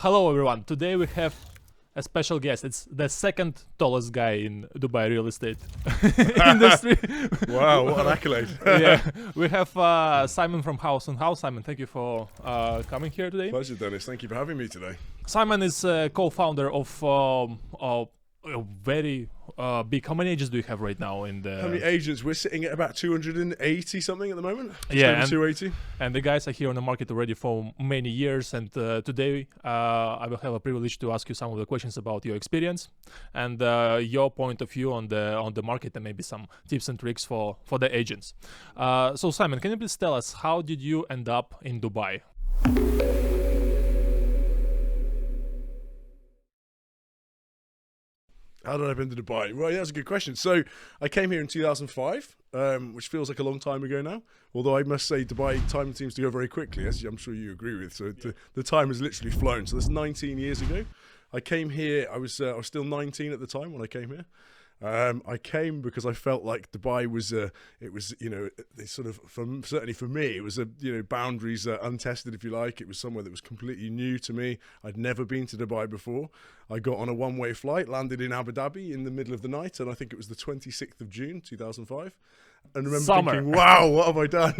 Hello everyone, today we have a special guest. It's the second tallest guy in Dubai real estate industry. Wow, what an accolade. Yeah, we have Simon from House. Simon, thank you for coming here today. Pleasure, Dennis. Thank you for having me today. Simon is co-founder of a very big. How many agents do you have right now in the? How many agents? We're sitting at about 280 something at the moment. Yeah, and 280. And the guys are here on the market already for many years. And today I will have a privilege to ask you some of the questions about your experience and your point of view on the market, and maybe some tips and tricks for the agents. So Simon, can you please tell us how did you end up in Dubai? How did I been to Dubai? Well, yeah, that's a good question. So I came here in 2005, which feels like a long time ago now. Although I must say, Dubai time seems to go very quickly, as I'm sure you agree with. So the time has literally flown. So that's 19 years ago. I came here. I was still 19 at the time when I came here. I came because I felt like Dubai was, sort of, certainly for me, it was boundaries untested, if you like. It was somewhere that was completely new to me. I'd never been to Dubai before. I got on a one-way flight, landed in Abu Dhabi in the middle of the night, and I think it was the 26th of June, 2005. And I remember thinking, wow, what have I done?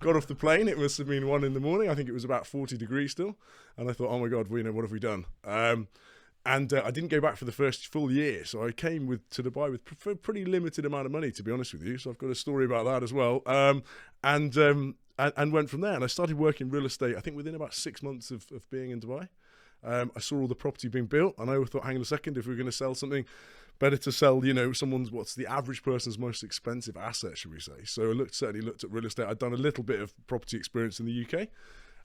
Got off the plane. It must have been 1 a.m. I think it was about 40 degrees still. And I thought, oh my God, what have we done? And I didn't go back for the first full year. So I came to Dubai with a pretty limited amount of money, to be honest with you. So I've got a story about that as well. And went from there. And I started working real estate, I think within about 6 months of being in Dubai. I saw all the property being built. And I thought, hang on a second, if we're going to sell something, better to sell, what's the average person's most expensive asset, should we say. So I certainly looked at real estate. I'd done a little bit of property experience in the UK.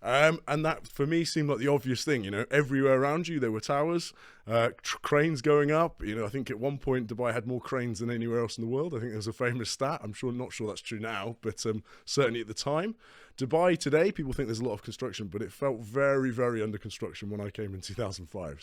And that for me seemed like the obvious thing, everywhere around you there were towers, cranes going up. I think at one point Dubai had more cranes than anywhere else in the world. I think there's a famous stat. Not sure that's true now, but certainly at the time. Dubai today, people think there's a lot of construction, but it felt very, very under construction when I came in 2005.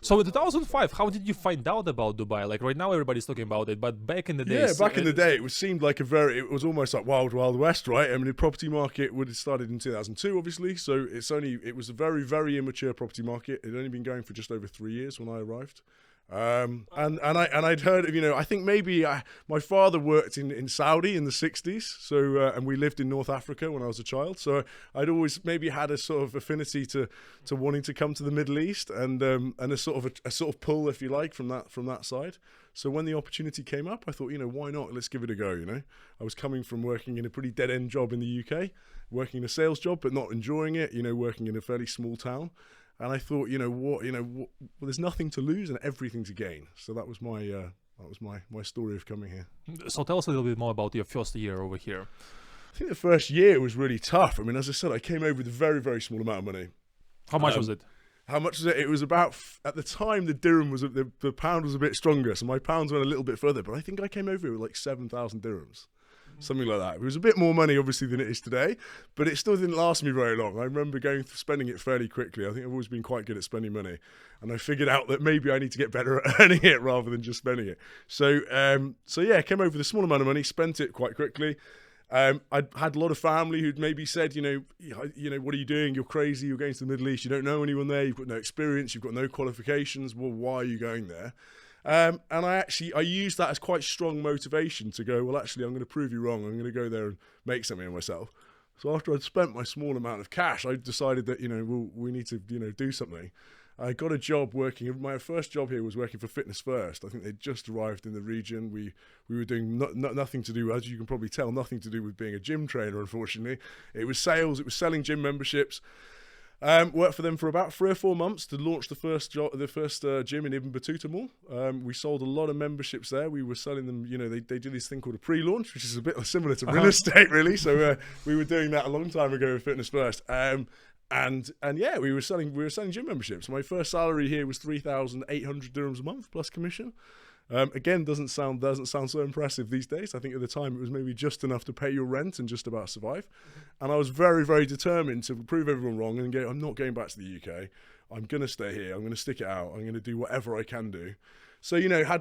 So in 2005, how did you find out about Dubai? Like right now, everybody's talking about it, but back in the days, back in the day, it seemed like it was almost like wild, wild west, right? I mean, the property market would have started in 2002, obviously. So it was a very, very immature property market. It had only been going for just over 3 years when I arrived. And I'd heard of, I think maybe my father worked in Saudi in the 60s. So, and we lived in North Africa when I was a child. So I'd always maybe had a sort of affinity to wanting to come to the Middle East and a sort of pull, if you like, from that side. So when the opportunity came up, I thought, why not? Let's give it a go. I was coming from working in a pretty dead end job in the UK, working in a sales job, but not enjoying it, working in a fairly small town. And I thought, well, there's nothing to lose and everything to gain. So that was my story of coming here. So tell us a little bit more about your first year over here. I think the first year was really tough. I mean, as I said, I came over with a very, very small amount of money. How much was it? How much was it? It was about, at the time, the dirham the pound was a bit stronger. So my pounds went a little bit further. But I think I came over here with like 7,000 dirhams. Something like that. It was a bit more money, obviously, than it is today, but it still didn't last me very long. I remember spending it fairly quickly. I think I've always been quite good at spending money, and I figured out that maybe I need to get better at earning it rather than just spending it. So yeah, came over with a small amount of money, spent it quite quickly. I'd had a lot of family who'd maybe said, what are you doing? You're crazy. You're going to the Middle East. You don't know anyone there. You've got no experience. You've got no qualifications. Well, why are you going there? And I used that as quite strong motivation to go, well, actually, I'm going to prove you wrong. I'm going to go there and make something of myself. So after I'd spent my small amount of cash, I decided that, we need to, do something. I got a job working. My first job here was working for Fitness First. I think they'd just arrived in the region. We were doing nothing to do, as you can probably tell, nothing to do with being a gym trainer, unfortunately. It was sales. It was selling gym memberships. Worked for them for about 3 or 4 months to launch the first gym in Ibn Battuta Mall. We sold a lot of memberships there. We were selling them, they do this thing called a pre-launch, which is a bit similar to real estate, really. So we were doing that a long time ago with Fitness First. And yeah, we were selling gym memberships. My first salary here was 3,800 dirhams a month plus commission. Again, doesn't sound so impressive these days. I think at the time it was maybe just enough to pay your rent and just about survive. And I was very, very determined to prove everyone wrong and I'm not going back to the UK. I'm going to stay here. I'm going to stick it out. I'm going to do whatever I can do. So,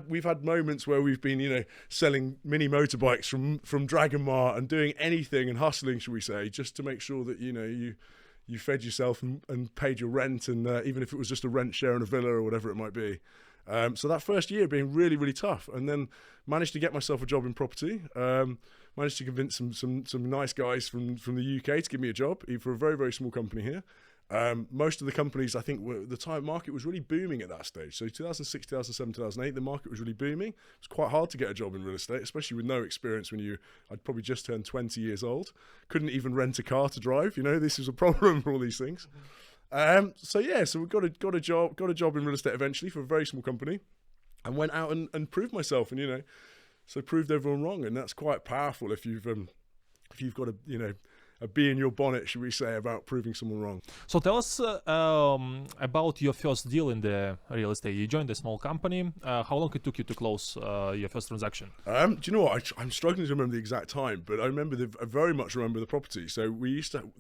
we've had moments where we've been, selling mini motorbikes from Dragon Mart and doing anything and hustling, shall we say, just to make sure that, you fed yourself and paid your rent, and even if it was just a rent share in a villa or whatever it might be. So that first year being really, really tough, and then managed to get myself a job in property. Managed to convince some nice guys from the UK to give me a job for a very, very small company here. Most of the companies, I think, the time market was really booming at that stage. So 2006, 2007, 2008, the market was really booming. It was quite hard to get a job in real estate, especially with no experience I'd probably just turned 20 years old. Couldn't even rent a car to drive. This is a problem for all these things. So we got a job in real estate eventually for a very small company, and went out and proved myself, and so proved everyone wrong, and that's quite powerful if you've got a bee in your bonnet, should we say, about proving someone wrong. So tell us about your first deal in the real estate. You joined a small company. How long it took you to close your first transaction? Do you know what? I'm struggling to remember the exact time, but I very much remember the property. So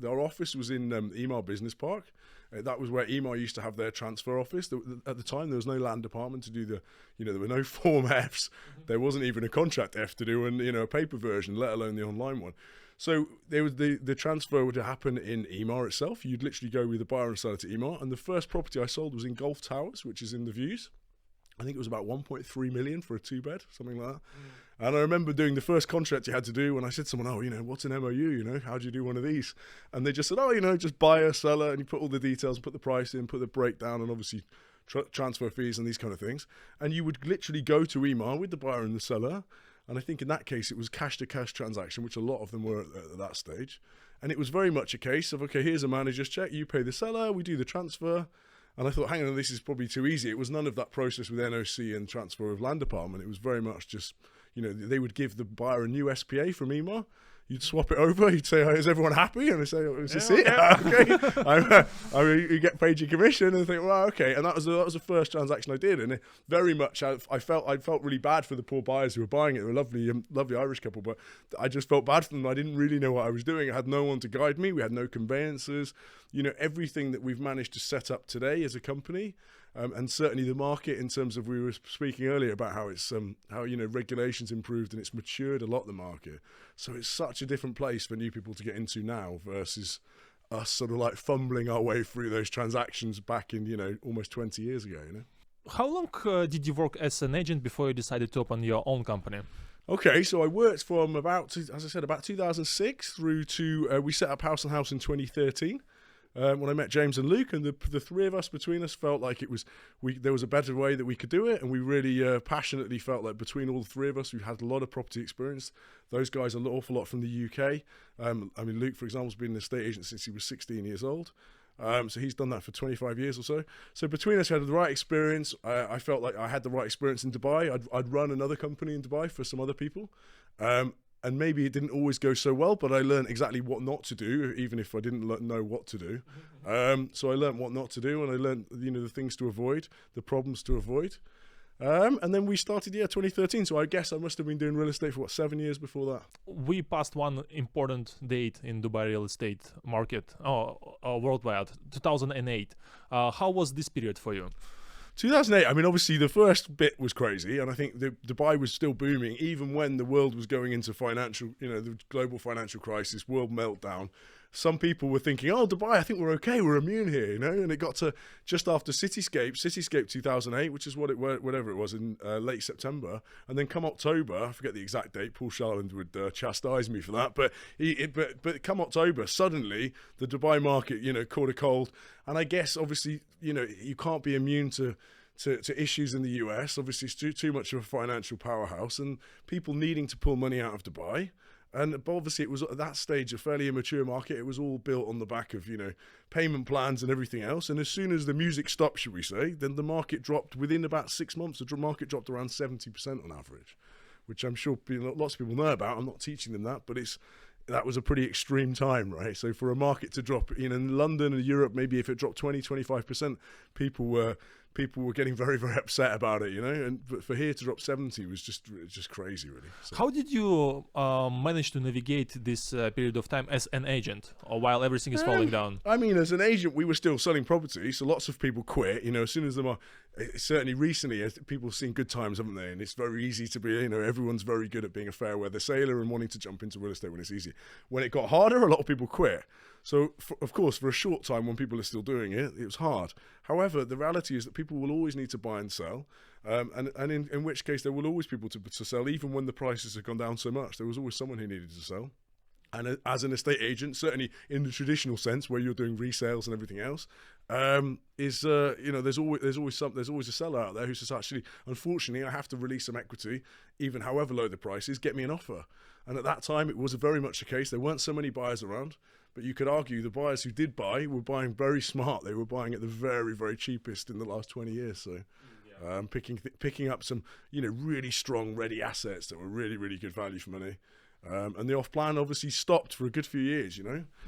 our office was in Emaar Business Park. That was where Emaar used to have their transfer office. At the time, there was no land department to do there were no Form Fs. There wasn't even a contract F to do, and a paper version, let alone the online one. So there was the transfer would happen in Emaar itself. You'd literally go with the buyer and seller to Emaar, and the first property I sold was in Gulf Towers, which is in the Views. I think it was about 1.3 million for a 2-bed, something like that. And I remember doing the first contract you had to do when I said to someone, what's an MOU, how do you do one of these? And they just said, just buyer, seller, and you put all the details, put the price in, put the breakdown, and obviously transfer fees and these kind of things. And you would literally go to Emaar with the buyer and the seller. And I think in that case, it was cash-to-cash transaction, which a lot of them were at that stage. And it was very much a case of, okay, here's a manager's check, you pay the seller, we do the transfer. And I thought, hang on, this is probably too easy. It was none of that process with NOC and transfer of land department. It was very much just, they would give the buyer a new SPA from Emaar. You'd swap it over. You'd say, "Is everyone happy?" And they say, "Is this it?" Okay. You get paid your commission, and think, "Well, okay." And that was the first transaction I did, and it very much I felt really bad for the poor buyers who were buying it. They were lovely Irish couple, but I just felt bad for them. I didn't really know what I was doing. I had no one to guide me. We had no conveyancers. Everything that we've managed to set up today as a company. And certainly the market, in terms of, we were speaking earlier about how it's regulations improved and it's matured a lot, the market. So it's such a different place for new people to get into now versus us sort of like fumbling our way through those transactions back in almost 20 years ago. How long did you work as an agent before you decided to open your own company? Okay, so I worked from about 2006 through to we set up House and House in 2013. When I met James and Luke, and the three of us between us felt like there was a better way that we could do it, and we really passionately felt like between all the three of us, we had a lot of property experience. Those guys an awful lot from the UK. Luke, for example, has been an estate agent since he was 16 years old. So he's done that for 25 years or so. So between us, we had the right experience. I felt like I had the right experience in Dubai. I'd run another company in Dubai for some other people. And maybe it didn't always go so well, but I learned exactly what not to do, even if I didn't know what to do. So I learned what not to do, and I learned the things to avoid, the problems to avoid. And then we started 2013. So I guess I must have been doing real estate for 7 years before that. We passed one important date in Dubai real estate market, worldwide, 2008. How was this period for you? 2008, obviously the first bit was crazy, and I think Dubai was still booming even when the world was going into the global financial crisis, world meltdown. Some people were thinking, oh, Dubai, I think we're okay, we're immune here, and it got to just after Cityscape 2008, which is whatever it was in late September, and then come October, I forget the exact date, Paul Charland would chastise me for that, but come October, suddenly the Dubai market, caught a cold, and I guess obviously, you can't be immune to issues in the US. Obviously, it's too much of a financial powerhouse, and people needing to pull money out of Dubai. But obviously, it was at that stage a fairly immature market. It was all built on the back of payment plans and everything else. And as soon as the music stopped, should we say, then the market dropped within about 6 months. The market dropped around 70% on average, which I'm sure lots of people know about. I'm not teaching them that, but that was a pretty extreme time, right? So for a market to drop, in London and Europe, maybe if it dropped 20-25%, people were getting very, very upset about it, but for here to drop 70 was just crazy, really. So. How did you manage to navigate this period of time as an agent, or while everything is falling down? As an agent, we were still selling property, so lots of people quit. As soon as certainly recently, people have seen good times, haven't they? And it's very easy to be, everyone's very good at being a fair weather sailor and wanting to jump into real estate when it's easy. When it got harder, a lot of people quit. So, of course, for a short time when people are still doing it, it was hard. However, the reality is that people will always need to buy and sell. And in which case, there will always be people to sell, even when the prices have gone down so much. There was always someone who needed to sell. And as an estate agent, certainly in the traditional sense, where you're doing resales and everything else, there's always a seller out there who says, actually, unfortunately, I have to release some equity, even however low the price is, get me an offer. And at that time, it was very much the case. There weren't so many buyers around, but you could argue the buyers who did buy were buying very smart. They were buying at the very, very cheapest in the last 20 years. So. Picking up some, really strong, ready assets that were really, really good value for money. And the off-plan obviously stopped for a good few years,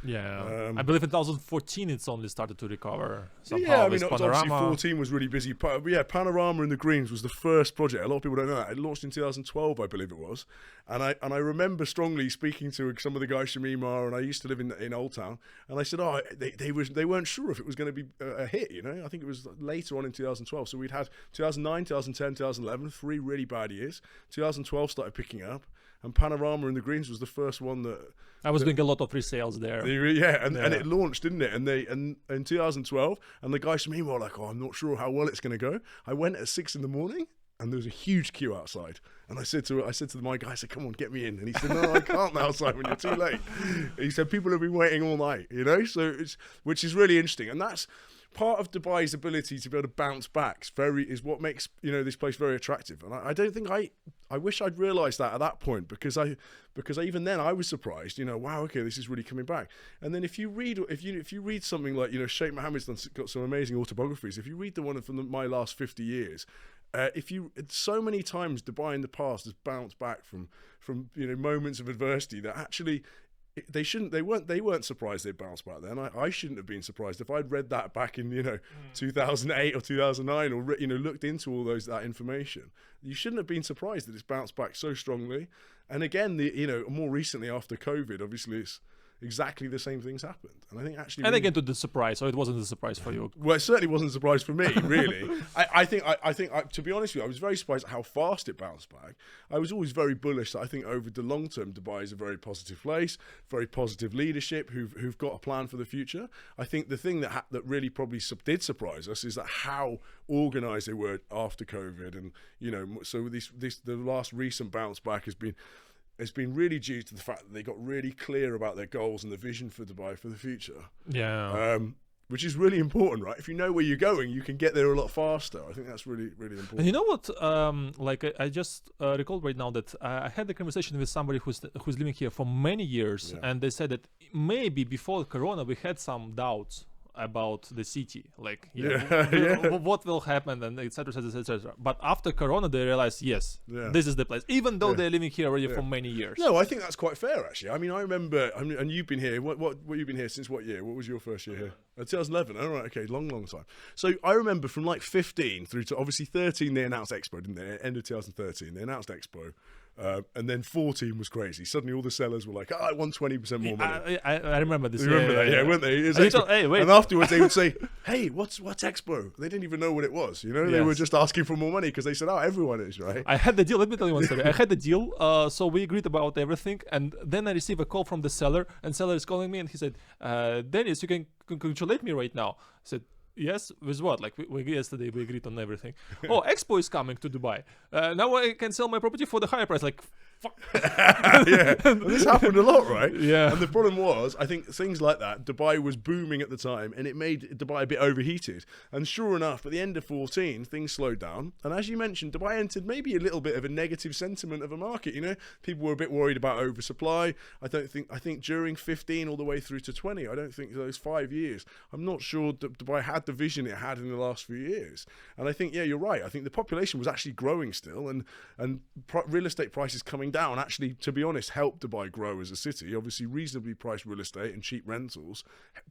Yeah, I believe in 2014 it's only started to recover somehow. Yeah, I mean, with obviously Panorama. 14 was really busy. Panorama in the Greens was the first project. A lot of people don't know that. It launched in 2012, I believe it was. And I remember strongly speaking to some of the guys from Emaar, and I used to live in Old Town, and I said, they weren't sure if it was going to be a hit, I think it was later on in 2012. So we'd had 2009, 2010, 2011, 3 really bad years. 2012 started picking up. And Panorama in the Greens was the first one that I was doing a lot of resales there. And it launched, didn't it? And in 2012, and the guys from me were like, I'm not sure how well it's going to go. I went at 6 a.m, and there was a huge queue outside. And I said to my guy, I said, come on, get me in. And he said, no, I can't now, Simon, you're too late. He said, people have been waiting all night, so which is really interesting. And that's part of Dubai's ability to be able to bounce back is what makes this place very attractive. And I don't think I wish I'd realised that at that point, because even then I was surprised. Wow, okay, this is really coming back. And then if you read something like Sheikh Mohammed's got some amazing autobiographies. If you read the one from my last 50 years. So many times Dubai in the past has bounced back from moments of adversity that actually. They weren't surprised they bounced back then. I shouldn't have been surprised if I'd read that back in 2008 or 2009 or looked into all that information. You shouldn't have been surprised that it's bounced back so strongly. And again, more recently after COVID, obviously it's exactly the same things happened. And I think actually, and again, to the surprise, so it wasn't a surprise for you. Well, it certainly wasn't a surprise for me, really. I think, to be honest with you, I was very surprised at how fast it bounced back. I was always very bullish that I think over the long term, Dubai is a very positive place, very positive leadership who've got a plan for the future. I think the thing that really probably did surprise us is that how organised they were after COVID, and so the last recent bounce back has been really due to the fact that they got really clear about their goals and the vision for Dubai for the future. Yeah. Which is really important, right? If you know where you're going, you can get there a lot faster. I think that's really, really important. And you know what? I just recalled right now that I had a conversation with somebody who's living here for many years, and they said that maybe before Corona we had some doubts about the city, what will happen, and etc. But after Corona, they realized, this is the place, even though they're living here already for many years. No, I think that's quite fair, actually. I mean, I remember, and you've been here. What you've been here since what year? What was your first year here? 2011. All right, okay, long time. So I remember from 15 through to obviously 13, they announced Expo, didn't they? End of 2013, they announced Expo. And then 14 was crazy. Suddenly all the sellers were like, I want 20% more money. I remember this. You remember that? Yeah, weren't they? Hey, wait. And afterwards they would say, hey, what's Expo? They didn't even know what it was. They were just asking for more money because they said, everyone is, right? I had the deal. Let me tell you one story. I had the deal. So we agreed about everything. And then I received a call from the seller. And seller is calling me and he said, Dennis, you can congratulate me right now. I said, yes, with what? Yesterday we agreed on everything. Expo is coming to Dubai. Now I can sell my property for the higher price. Fuck. Yeah, and this happened a lot, right? Yeah. And the problem was, I think things like that, Dubai was booming at the time, and it made Dubai a bit overheated. And sure enough, at the end of 14, things slowed down. And as you mentioned, Dubai entered maybe a little bit of a negative sentiment of a market. People were a bit worried about oversupply. I think during 15 all the way through to 20, I don't think those 5 years, I'm not sure that Dubai had the vision it had in the last few years. And I think, you're right. I think the population was actually growing still, and real estate prices coming down actually, to be honest, helped Dubai grow as a city. Obviously, reasonably priced real estate and cheap rentals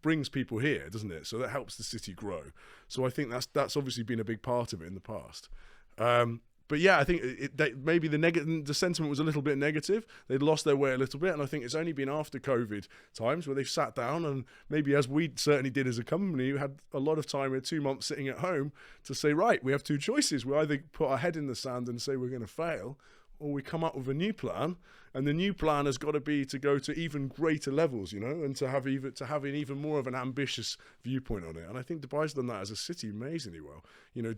brings people here, doesn't it? So that helps the city grow. So I think that's obviously been a big part of it in the past. But yeah, I think maybe the sentiment was a little bit negative. They'd lost their way a little bit, and I think it's only been after COVID times where they've sat down, and maybe as we certainly did as a company, we had a lot of time, 2 months sitting at home to say, right, we have two choices. We either put our head in the sand and say we're going to fail, or we come up with a new plan, and the new plan has got to be to go to even greater levels, and to have even more of an ambitious viewpoint on it. And I think Dubai's done that as a city amazingly well.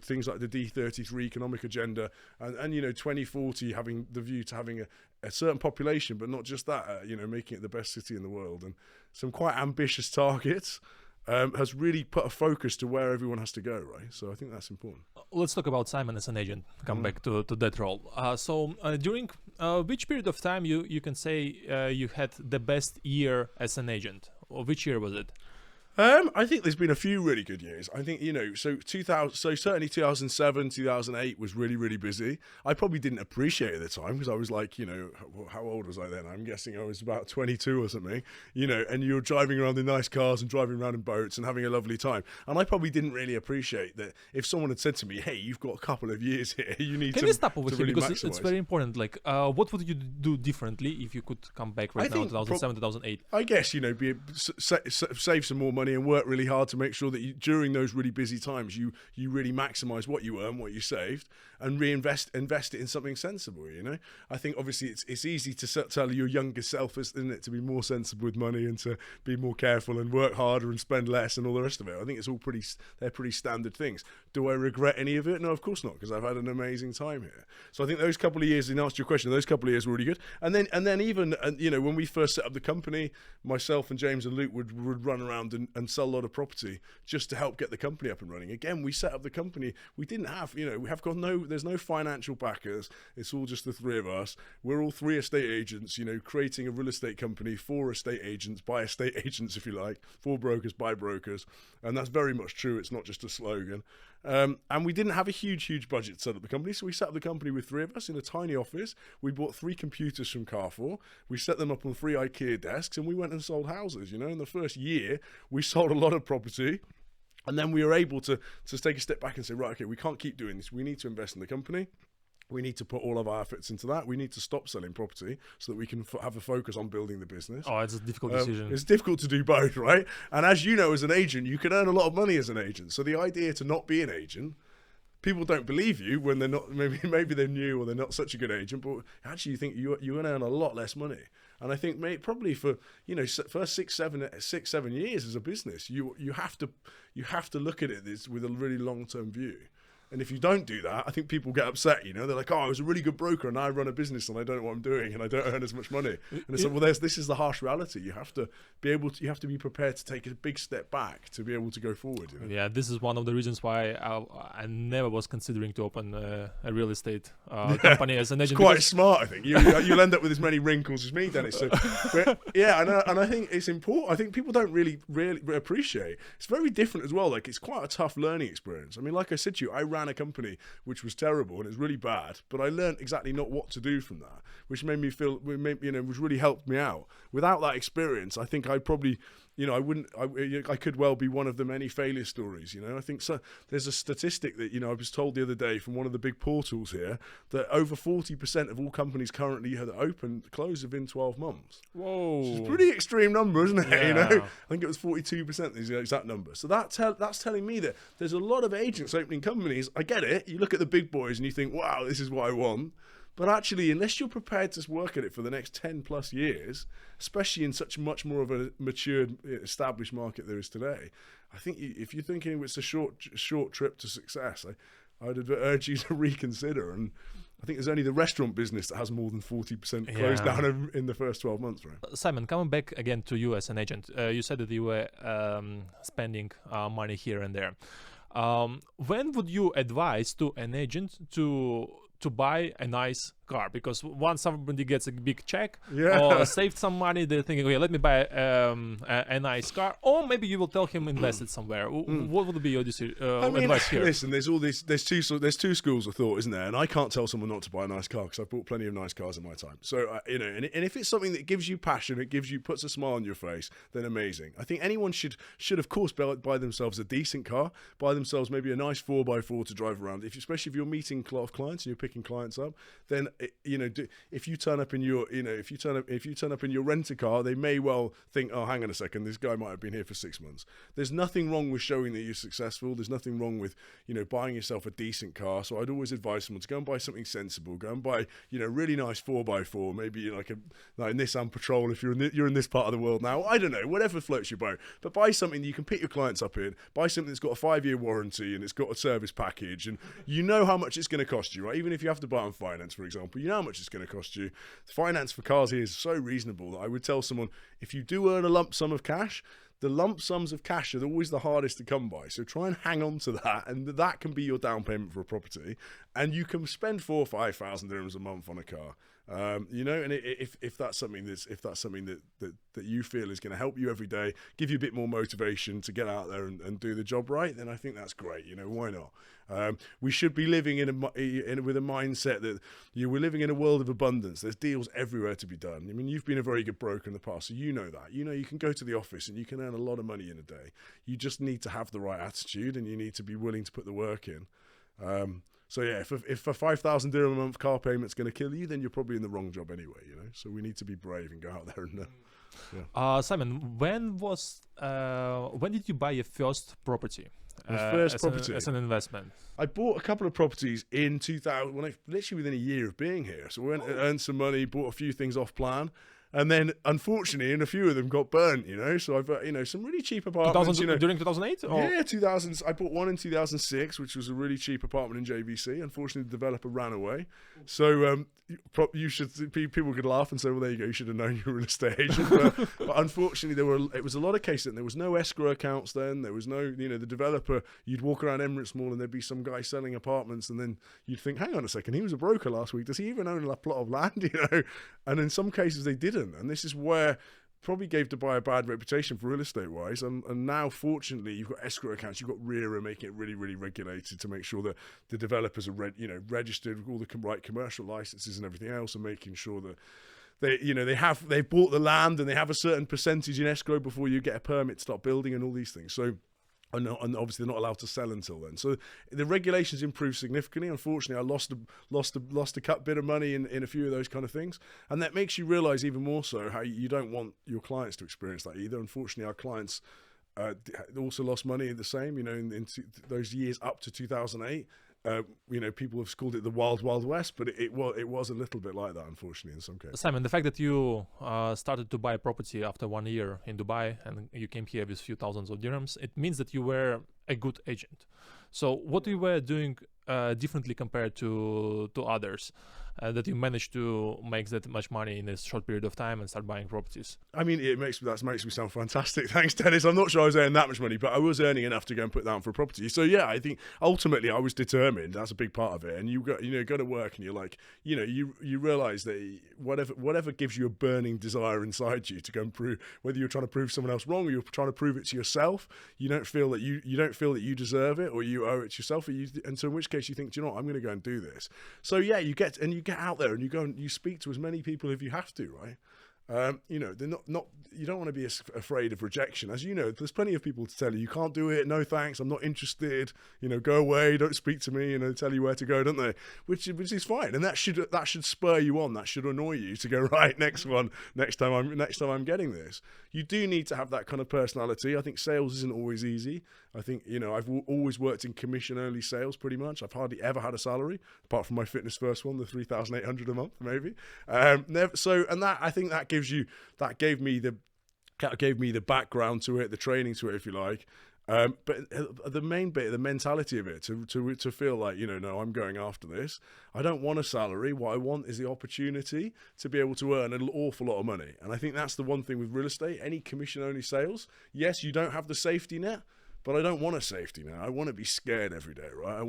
Things like the D33 economic agenda, and 2040 having the view to having a certain population, but not just that, making it the best city in the world, and some quite ambitious targets. Has really put a focus to where everyone has to go, right? So I think that's important. Let's talk about Simon as an agent. Come back to that role. So during which period of time you can say you had the best year as an agent? Or which year was it? I think there's been a few really good years. I think, so certainly 2007, 2008 was really, really busy. I probably didn't appreciate it at the time because I was like, how old was I then? I'm guessing I was about 22 or something, and you're driving around in nice cars and driving around in boats and having a lovely time. And I probably didn't really appreciate that if someone had said to me, hey, you've got a couple of years here, you need Can we stop over here really because it's very important. Like, what would you do differently if you could come back right now, 2007, 2008? I guess, save some more money and work really hard to make sure that during those really busy times you really maximize what you earn, what you saved, and invest it in something sensible. I think obviously it's easy to tell your younger self, isn't it, to be more sensible with money and to be more careful and work harder and spend less and all the rest of it. I think it's all they're pretty standard things. Do I regret any of it? No, of course not, because I've had an amazing time here. So I think those couple of years, in answer to your question, those couple of years were really good. And then even when we first set up the company, myself and James and Luke would run around and sell a lot of property just to help get the company up and running. Again, we set up the company. We didn't have, there's no financial backers. It's all just the three of us. We're all three estate agents, creating a real estate company for estate agents, by estate agents, if you like, for brokers, by brokers. And that's very much true. It's not just a slogan. And we didn't have a huge budget to set up the company, so we set up the company with three of us in a tiny office. We bought 3 computers from Carrefour. We set them up on 3 IKEA desks, and we went and sold houses. In the first year, we sold a lot of property, and then we were able to take a step back and say, right, okay, we can't keep doing this. We need to invest in the company. We need to put all of our efforts into that. We need to stop selling property so that we can have a focus on building the business. Oh, it's a difficult decision. It's difficult to do both, right? And as you know, as an agent, you can earn a lot of money as an agent. So the idea to not be an agent, people don't believe you when they're not, maybe they're new or they're not such a good agent, but actually you think you're going to earn a lot less money. And I think probably for, first 6-7 years as a business, you have to look at it with a really long-term view. And if you don't do that, I think people get upset, They're like, oh, I was a really good broker and I run a business and I don't know what I'm doing and I don't earn as much money. And it's like, well, this is the harsh reality. You have to be prepared to take a big step back to be able to go forward. Yeah, this is one of the reasons why I never was considering to open a real estate company as an agent. It's quite smart, I think. You'll end up with as many wrinkles as me, Dennis. So, and I think it's important. I think people don't really appreciate. It's very different as well. Like, it's quite a tough learning experience. I mean, like I said to you, I ran a company which was terrible and it was really bad, but I learned exactly not what to do from that, which made me feel, which really helped me out. Without that experience, I think I probably, I could well be one of the many failure stories. I think so. There's a statistic that, I was told the other day from one of the big portals here that over 40% of all companies currently that open close within 12 months. Whoa. Which is a pretty extreme number, isn't it? Yeah. I think it was 42% is the exact number. So that's telling me that there's a lot of agents opening companies. I get it. You look at the big boys and you think, wow, this is what I want. But actually, unless you're prepared to work at it for the next 10 plus years, especially in such much more of a matured, established market there is today, I think if you're thinking it's a short trip to success, I'd urge you to reconsider. And I think there's only the restaurant business that has more than 40% closed down in the first 12 months, right? Simon, coming back again to you as an agent, you said that you were spending money here and there. When would you advise to an agent to buy a nice car? Because once somebody gets a big check or saved some money, they're thinking, okay, let me buy a nice car. Or maybe you will tell him invest it somewhere. What would be your advice here? Listen, there's two schools of thought, isn't there? And I can't tell someone not to buy a nice car because I've bought plenty of nice cars in my time. So and if it's something that gives you passion, puts a smile on your face, then amazing. I think anyone should of course buy themselves a decent car, buy themselves maybe a nice 4x4 to drive around. Especially if you're meeting a lot of clients and you're picking clients up, then if you turn up in your, if you turn up in your renter car, they may well think, oh, hang on a second, this guy might have been here for 6 months. There's nothing wrong with showing that you're successful. There's nothing wrong with, buying yourself a decent car. So I'd always advise someone to go and buy something sensible. Go and buy, really nice 4x4, maybe like a Nissan Patrol if you're in this part of the world now. I don't know, whatever floats your boat. But buy something that you can pick your clients up in. Buy something that's got a 5-year warranty and it's got a service package, and you know how much it's going to cost you, right? Even if you have to buy on finance, for example, you know how much it's going to cost you. The finance for cars here is so reasonable that I would tell someone, if you do earn a lump sum of cash, the lump sums of cash are always the hardest to come by. So try and hang on to that, and that can be your down payment for a property. And you can spend 4,000 or 5,000 dirhams a month on a car. And if that's something that you feel is going to help you every day, give you a bit more motivation to get out there and do the job right, then I think that's great. Why not? We should be living with a mindset that we're living in a world of abundance. There's deals everywhere to be done. I mean, you've been a very good broker in the past, so you know that. You can go to the office and you can earn a lot of money in a day. You just need to have the right attitude, and you need to be willing to put the work in. So yeah, if a 5,000 dirham a month car payment's going to kill you, then you're probably in the wrong job anyway. So we need to be brave and go out there and. Simon, when did you buy your first property? As an investment. I bought a couple of properties in 2000, literally within a year of being here. So we went and earned some money, bought a few things off plan. And then, unfortunately, a few of them got burnt, So I've, some really cheap apartments. During 2008? Yeah, 2000. I bought one in 2006, which was a really cheap apartment in JVC. Unfortunately, the developer ran away. So people could laugh and say, well, there you go, you should have known you were a real estate agent. But unfortunately, it was a lot of cases, and there was no escrow accounts then. There was no, the developer, you'd walk around Emirates Mall and there'd be some guy selling apartments, and then you'd think, hang on a second, he was a broker last week. Does he even own a plot of land, And in some cases, they didn't. And this is where probably gave Dubai a bad reputation for real estate wise. And now, fortunately, you've got escrow accounts, you've got RERA making it really, really regulated to make sure that the developers are registered with all the right commercial licenses and everything else, and making sure that they've bought the land and they have a certain percentage in escrow before you get a permit to start building and all these things. So. And obviously they're not allowed to sell until then. So the regulations improved significantly. Unfortunately, I lost a cut bit of money in a few of those kind of things, and that makes you realise even more so how you don't want your clients to experience that either. Unfortunately, our clients also lost money the same. In those years up to 2008. People have called it the wild, wild west, but it was a little bit like that, unfortunately, in some cases. Simon, the fact that you started to buy a property after 1 year in Dubai and you came here with a few thousands of dirhams, it means that you were a good agent. So what you were doing differently compared to others, that you managed to make that much money in a short period of time and start buying properties? I mean, that makes me sound fantastic. Thanks, Dennis. I'm not sure I was earning that much money, but I was earning enough to go and put down for a property. So yeah, I think ultimately I was determined. That's a big part of it. And you go to work and you're like, you realise that whatever gives you a burning desire inside you to go and prove, whether you're trying to prove someone else wrong or you're trying to prove it to yourself, you don't feel that you deserve it or you owe it to yourself, and so in which case you think, do you know what, I'm going to go and do this. So yeah, you get out there and you go and you speak to as many people if you have to, right? They're not. You don't want to be afraid of rejection, as you know. There's plenty of people to tell you can't do it. No thanks. I'm not interested. Go away. Don't speak to me. Tell you where to go, don't they? Which is fine, and that should spur you on. That should annoy you to go right. Next time I'm getting this. You do need to have that kind of personality. I think sales isn't always easy. I think I've always worked in commission only sales pretty much. I've hardly ever had a salary apart from my fitness first one, the 3,800 a month maybe. I think that gave me the background to it, the training to it, if you like. But the main bit, the mentality of it, to feel like, no, I'm going after this. I don't want a salary. What I want is the opportunity to be able to earn an awful lot of money. And I think that's the one thing with real estate, any commission-only sales. Yes, you don't have the safety net, but I don't want a safety net. I want to be scared every day, right?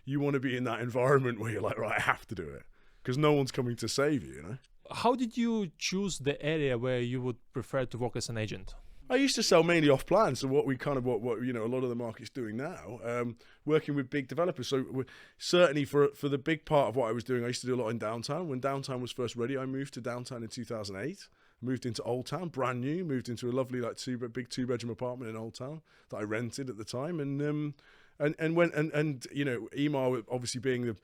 You want to be in that environment where you're like, right, I have to do it because no one's coming to save you, How did you choose the area where you would prefer to work as an agent? I used to sell mainly off plan, so what a lot of the market's doing now, working with big developers. So certainly for the big part of what I was doing, I used to do a lot in downtown. When downtown was first ready, I moved to downtown in 2008. Moved into Old Town, brand new. Moved into a lovely big 2-bedroom apartment in Old Town that I rented at the time, and Emaar obviously being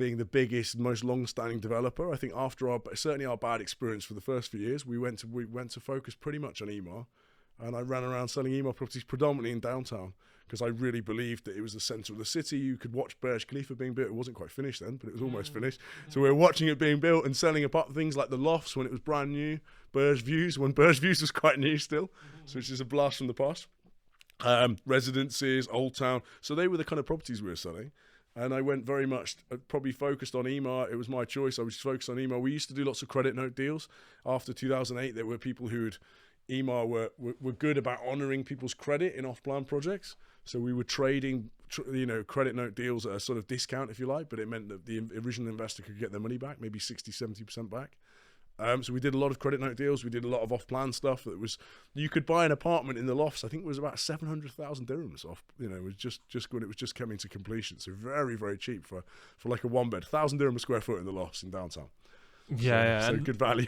being the biggest, most long-standing developer. I think after certainly our bad experience for the first few years, we went to focus pretty much on EMAR, and I ran around selling EMAR properties predominantly in downtown because I really believed that it was the centre of the city. You could watch Burj Khalifa being built. It wasn't quite finished then, but it was almost finished. So we were watching it being built and selling apart things like the lofts when it was brand new, Burj Views when Burj Views was quite new still, so which is a blast from the past. Residences, Old Town. So they were the kind of properties we were selling. And I went very much, probably focused on EMAR. It was my choice. I was focused on EMAR. We used to do lots of credit note deals. After 2008, there were people who'd, EMAR were good about honouring people's credit in off-plan projects. So we were trading, credit note deals at a sort of discount, if you like, but it meant that the original investor could get their money back, maybe 60, 70% back. So we did a lot of credit note deals. We did a lot of off-plan stuff. That was, you could buy an apartment in the lofts. I think it was about 700,000 dirhams off. It was just when it was just coming to completion. So very, very cheap for like a one bed, 1,000 dirham a square foot in the lofts in downtown. So good value.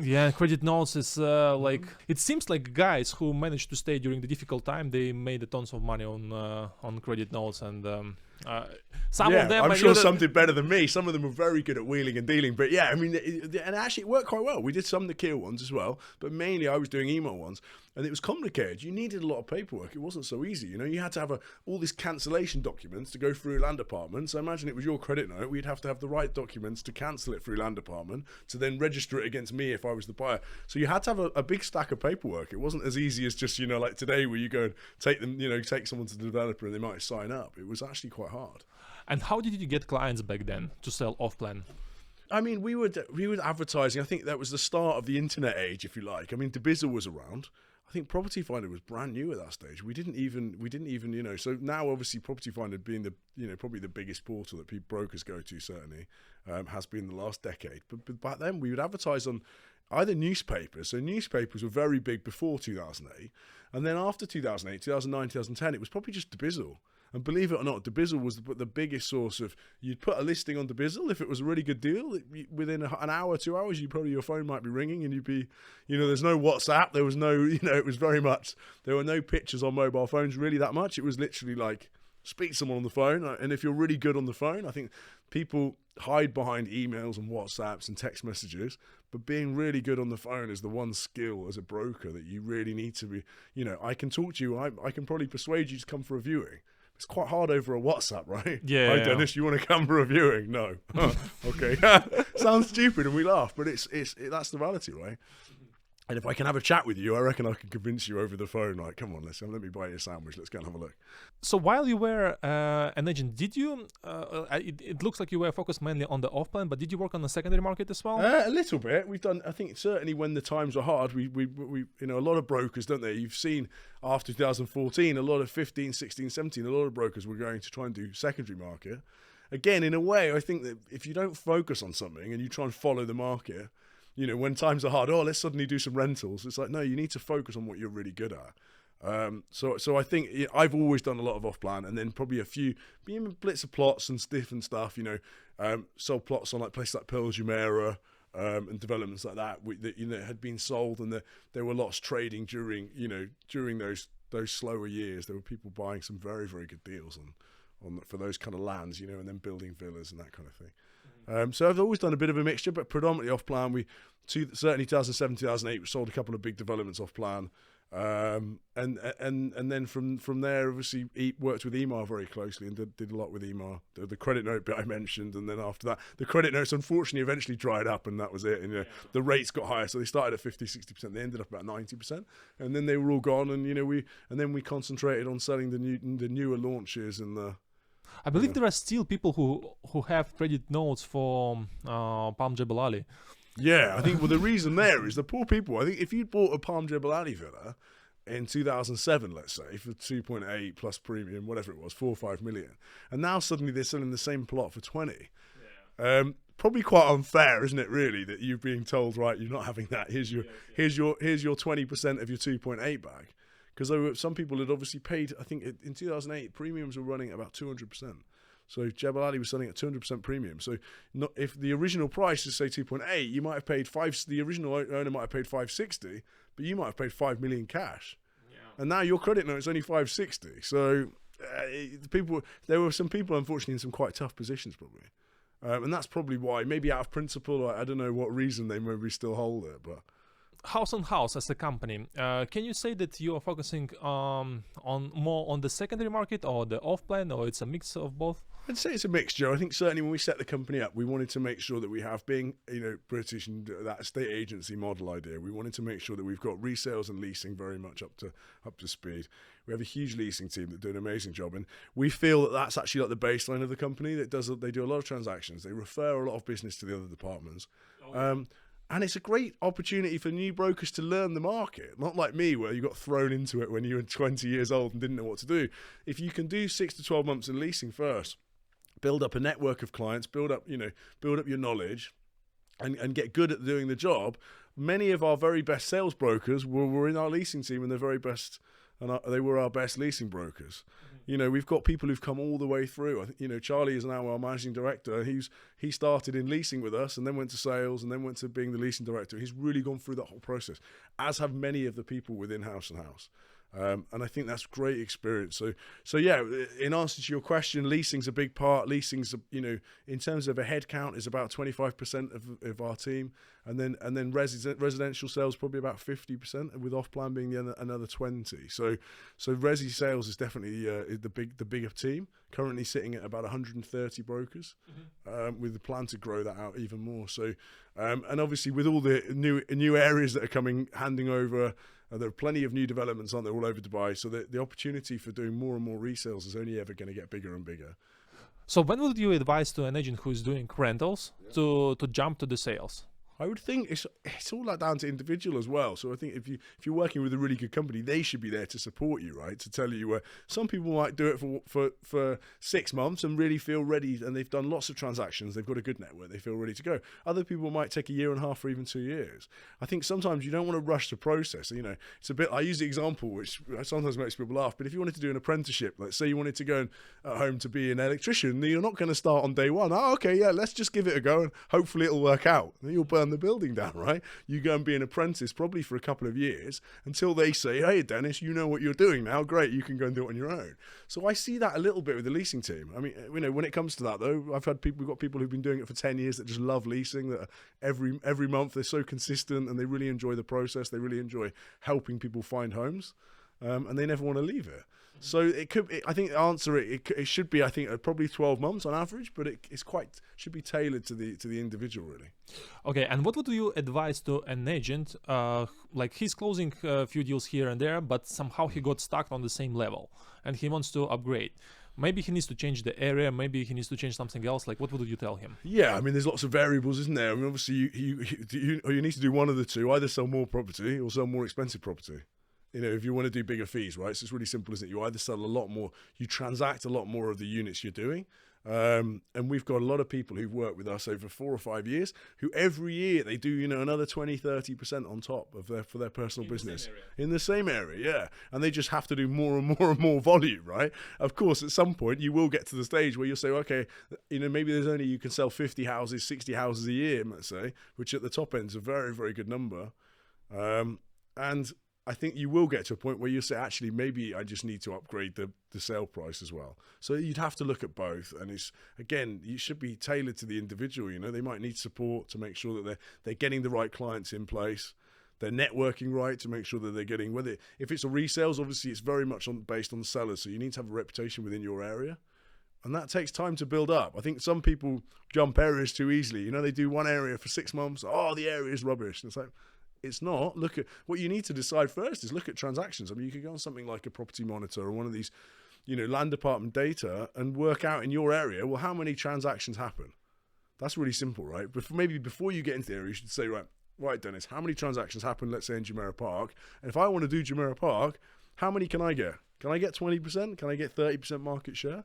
Yeah, credit notes is like, it seems like guys who managed to stay during the difficult time, they made a tons of money on credit notes, and some of them, I'm sure some did better than me. Some of them were very good at wheeling and dealing, but yeah, I mean, and actually it worked quite well. We did some Nakheel ones as well, but mainly I was doing email ones, and it was complicated. You needed a lot of paperwork. It wasn't so easy. You had to have all these cancellation documents to go through land departments. I imagine it was your credit note. We'd have to have the right documents to cancel it through land department to then register it against me if I was the buyer. So you had to have a big stack of paperwork. It wasn't as easy as just, like today where you go and take them, take someone to the developer and they might sign up. It was actually quite hard. And how did you get clients back then to sell off-plan? I mean, we were advertising. I think that was the start of the internet age, if you like. I mean, Debizzle was around. I think Property Finder was brand new at that stage. We didn't even, so now obviously Property Finder being the, probably the biggest portal that brokers go to, certainly, has been the last decade. But back then we would advertise on either newspapers. So newspapers were very big before 2008. And then after 2008, 2009, 2010, it was probably just Debizzle. And believe it or not, Debizzle was the biggest source of, you'd put a listing on Debizzle. If it was a really good deal, within an hour, 2 hours, your phone might be ringing and you'd be, there's no WhatsApp. There was no, it was very much, there were no pictures on mobile phones really that much. It was literally like, speak to someone on the phone. And if you're really good on the phone, I think people hide behind emails and WhatsApps and text messages, but being really good on the phone is the one skill as a broker that you really need to be, I can talk to you. I can probably persuade you to come for a viewing. It's quite hard over a WhatsApp, right? Yeah. Hi, Dennis, you want to come for a viewing? No. Okay. Sounds stupid and we laugh, but it's that's the reality, right? And if I can have a chat with you, I reckon I can convince you over the phone, like, come on, let me buy you a sandwich. Let's go and have a look. So while you were an agent, did you, it looks like you were focused mainly on the off-plan, but did you work on the secondary market as well? A little bit. We've done, I think certainly when the times were hard, we a lot of brokers, don't they? You've seen after 2014, a lot of 15, 16, 17, a lot of brokers were going to try and do secondary market. Again, in a way, I think that if you don't focus on something and you try and follow the market, when times are hard, let's suddenly do some rentals. It's like, no, you need to focus on what you're really good at. So I think I've always done a lot of off-plan, and then probably a few being blitz of plots and different stuff. Sold plots on like places like Pearl Jumeirah and developments like that that had been sold, and there were lots trading during those slower years. There were people buying some very, very good deals on for those kind of lands, and then building villas and that kind of thing. So I've always done a bit of a mixture, but predominantly off-plan. Certainly 2007, 2008, we sold a couple of big developments off-plan. And then from there, obviously, worked with EMAR very closely and did a lot with EMAR. The credit note bit I mentioned, and then after that, the credit notes unfortunately eventually dried up, and that was it. And the rates got higher, so they started at 50, 60%. They ended up about 90%, and then they were all gone. And we concentrated on selling the newer launches and the. I believe there are still people who have credit notes for Palm Jebel Ali. Yeah, I think the reason there is the poor people. I think if you'd bought a Palm Jebel Ali villa in 2007, let's say, for 2.8 plus premium, whatever it was, 4 or 5 million, and now suddenly they're selling the same plot for 20. Yeah. Probably quite unfair, isn't it? Really, that you're being told, right, you're not having that. Here's your 20% of your 2.8 back. Because some people had obviously paid, I think in 2008, premiums were running at about 200%. So Jebel Ali was selling at 200% premium. So if the original price is, say, 2.8, you might have paid the original owner might have paid 560, but you might have paid 5 million cash. Yeah. And now your credit note is only 560. So there were some people, unfortunately, in some quite tough positions, probably. And that's probably why, maybe out of principle, or I don't know what reason they maybe still hold it, but. Haus as a company, can you say that you are focusing on more on the secondary market or the off-plan, or it's a mix of both? I'd say it's a mixture. I think certainly when we set the company up, we wanted to make sure that we have, being British and that estate agency model idea, we wanted to make sure that we've got resales and leasing very much up to speed. We have a huge leasing team that do an amazing job, and we feel that that's actually like the baseline of the company. They do a lot of transactions. They refer a lot of business to the other departments. And it's a great opportunity for new brokers to learn the market. Not like me, where you got thrown into it when you were 20 years old and didn't know what to do. If you can do 6 to 12 months in leasing first, build up a network of clients, build up your knowledge, and get good at doing the job. Many of our very best sales brokers were in our leasing team, and they're very best, and they were our best leasing brokers. We've got people who've come all the way through. I think, Charlie is now our managing director. He started in leasing with us and then went to sales and then went to being the leasing director. He's really gone through that whole process, as have many of the people within House and House. And I think that's great experience. So yeah, in answer to your question, leasing's a big part. Leasing's, in terms of a head count, is about 25% of our team, and then residential sales probably about 50%, with off-plan being another 20. So resi sales is definitely the bigger team. Currently sitting at about 130 brokers, with the plan to grow that out even more. So, and obviously with all the new areas that are handing over. There are plenty of new developments, aren't there, all over Dubai. So the opportunity for doing more and more resales is only ever going to get bigger and bigger. So when would you advise to an agent who is doing rentals to jump to the sales? I would think it's all down to individual as well. So I think if you're working with a really good company, they should be there to support you, right? To tell you some people might do it for 6 months and really feel ready, and they've done lots of transactions. They've got a good network. They feel ready to go. Other people might take a year and a half or even 2 years. I think sometimes you don't want to rush the process. It's a bit. I use the example which sometimes makes people laugh. But if you wanted to do an apprenticeship, let's say you wanted to go at home to be an electrician, you're not going to start on day one. Oh, okay, yeah, let's just give it a go and hopefully it'll work out. Then you'll burn the building down, right? You go and be an apprentice probably for a couple of years until they say, hey Dennis, you know what you're doing now, great, you can go and do it on your own. So I see that a little bit with the leasing team. I mean, when it comes to that though, we've got people who've been doing it for 10 years that just love leasing, that every month they're so consistent and they really enjoy the process, they really enjoy helping people find homes, and they never want to leave it. So I think the answer it should be, I think, probably 12 months on average, but should be tailored to the individual really. Okay, and what would you advise to an agent, like he's closing a few deals here and there, but somehow he got stuck on the same level and he wants to upgrade? Maybe he needs to change the area, maybe he needs to change something else. Like, what would you tell him? Yeah, I mean, there's lots of variables, isn't there? I mean, obviously you need to do one of the two, either sell more property or sell more expensive property. If you want to do bigger fees, right? So it's really simple, isn't it? You either sell a lot more, you transact a lot more of the units you're doing. And we've got a lot of people who've worked with us over 4 or 5 years who every year they do, another 20-30% on top of for their personal business in the same area. Yeah. And they just have to do more and more and more volume, right? Of course, at some point you will get to the stage where you'll say, okay, maybe you can sell 50 houses, 60 houses a year, let's say, which at the top end is a very, very good number. And I think you will get to a point where you say, actually, maybe I just need to upgrade the sale price as well. So you'd have to look at both. And you should be tailored to the individual. They might need support to make sure that they're getting the right clients in place. They're networking right to make sure that they're getting, if it's a resales, obviously it's very much based on the sellers. So you need to have a reputation within your area. And that takes time to build up. I think some people jump areas too easily. They do one area for 6 months. Oh, the area is rubbish. And it's like, it's not. Look at what you need to decide first is look at transactions. I mean, you could go on something like a Property Monitor or one of these, land department data and work out in your area, well, how many transactions happen? That's really simple, right? But maybe before you get into the area, you should say, right, Dennis, how many transactions happen, let's say, in Jumeirah Park? And if I want to do Jumeirah Park, how many can I get? Can I get 20%? Can I get 30% market share?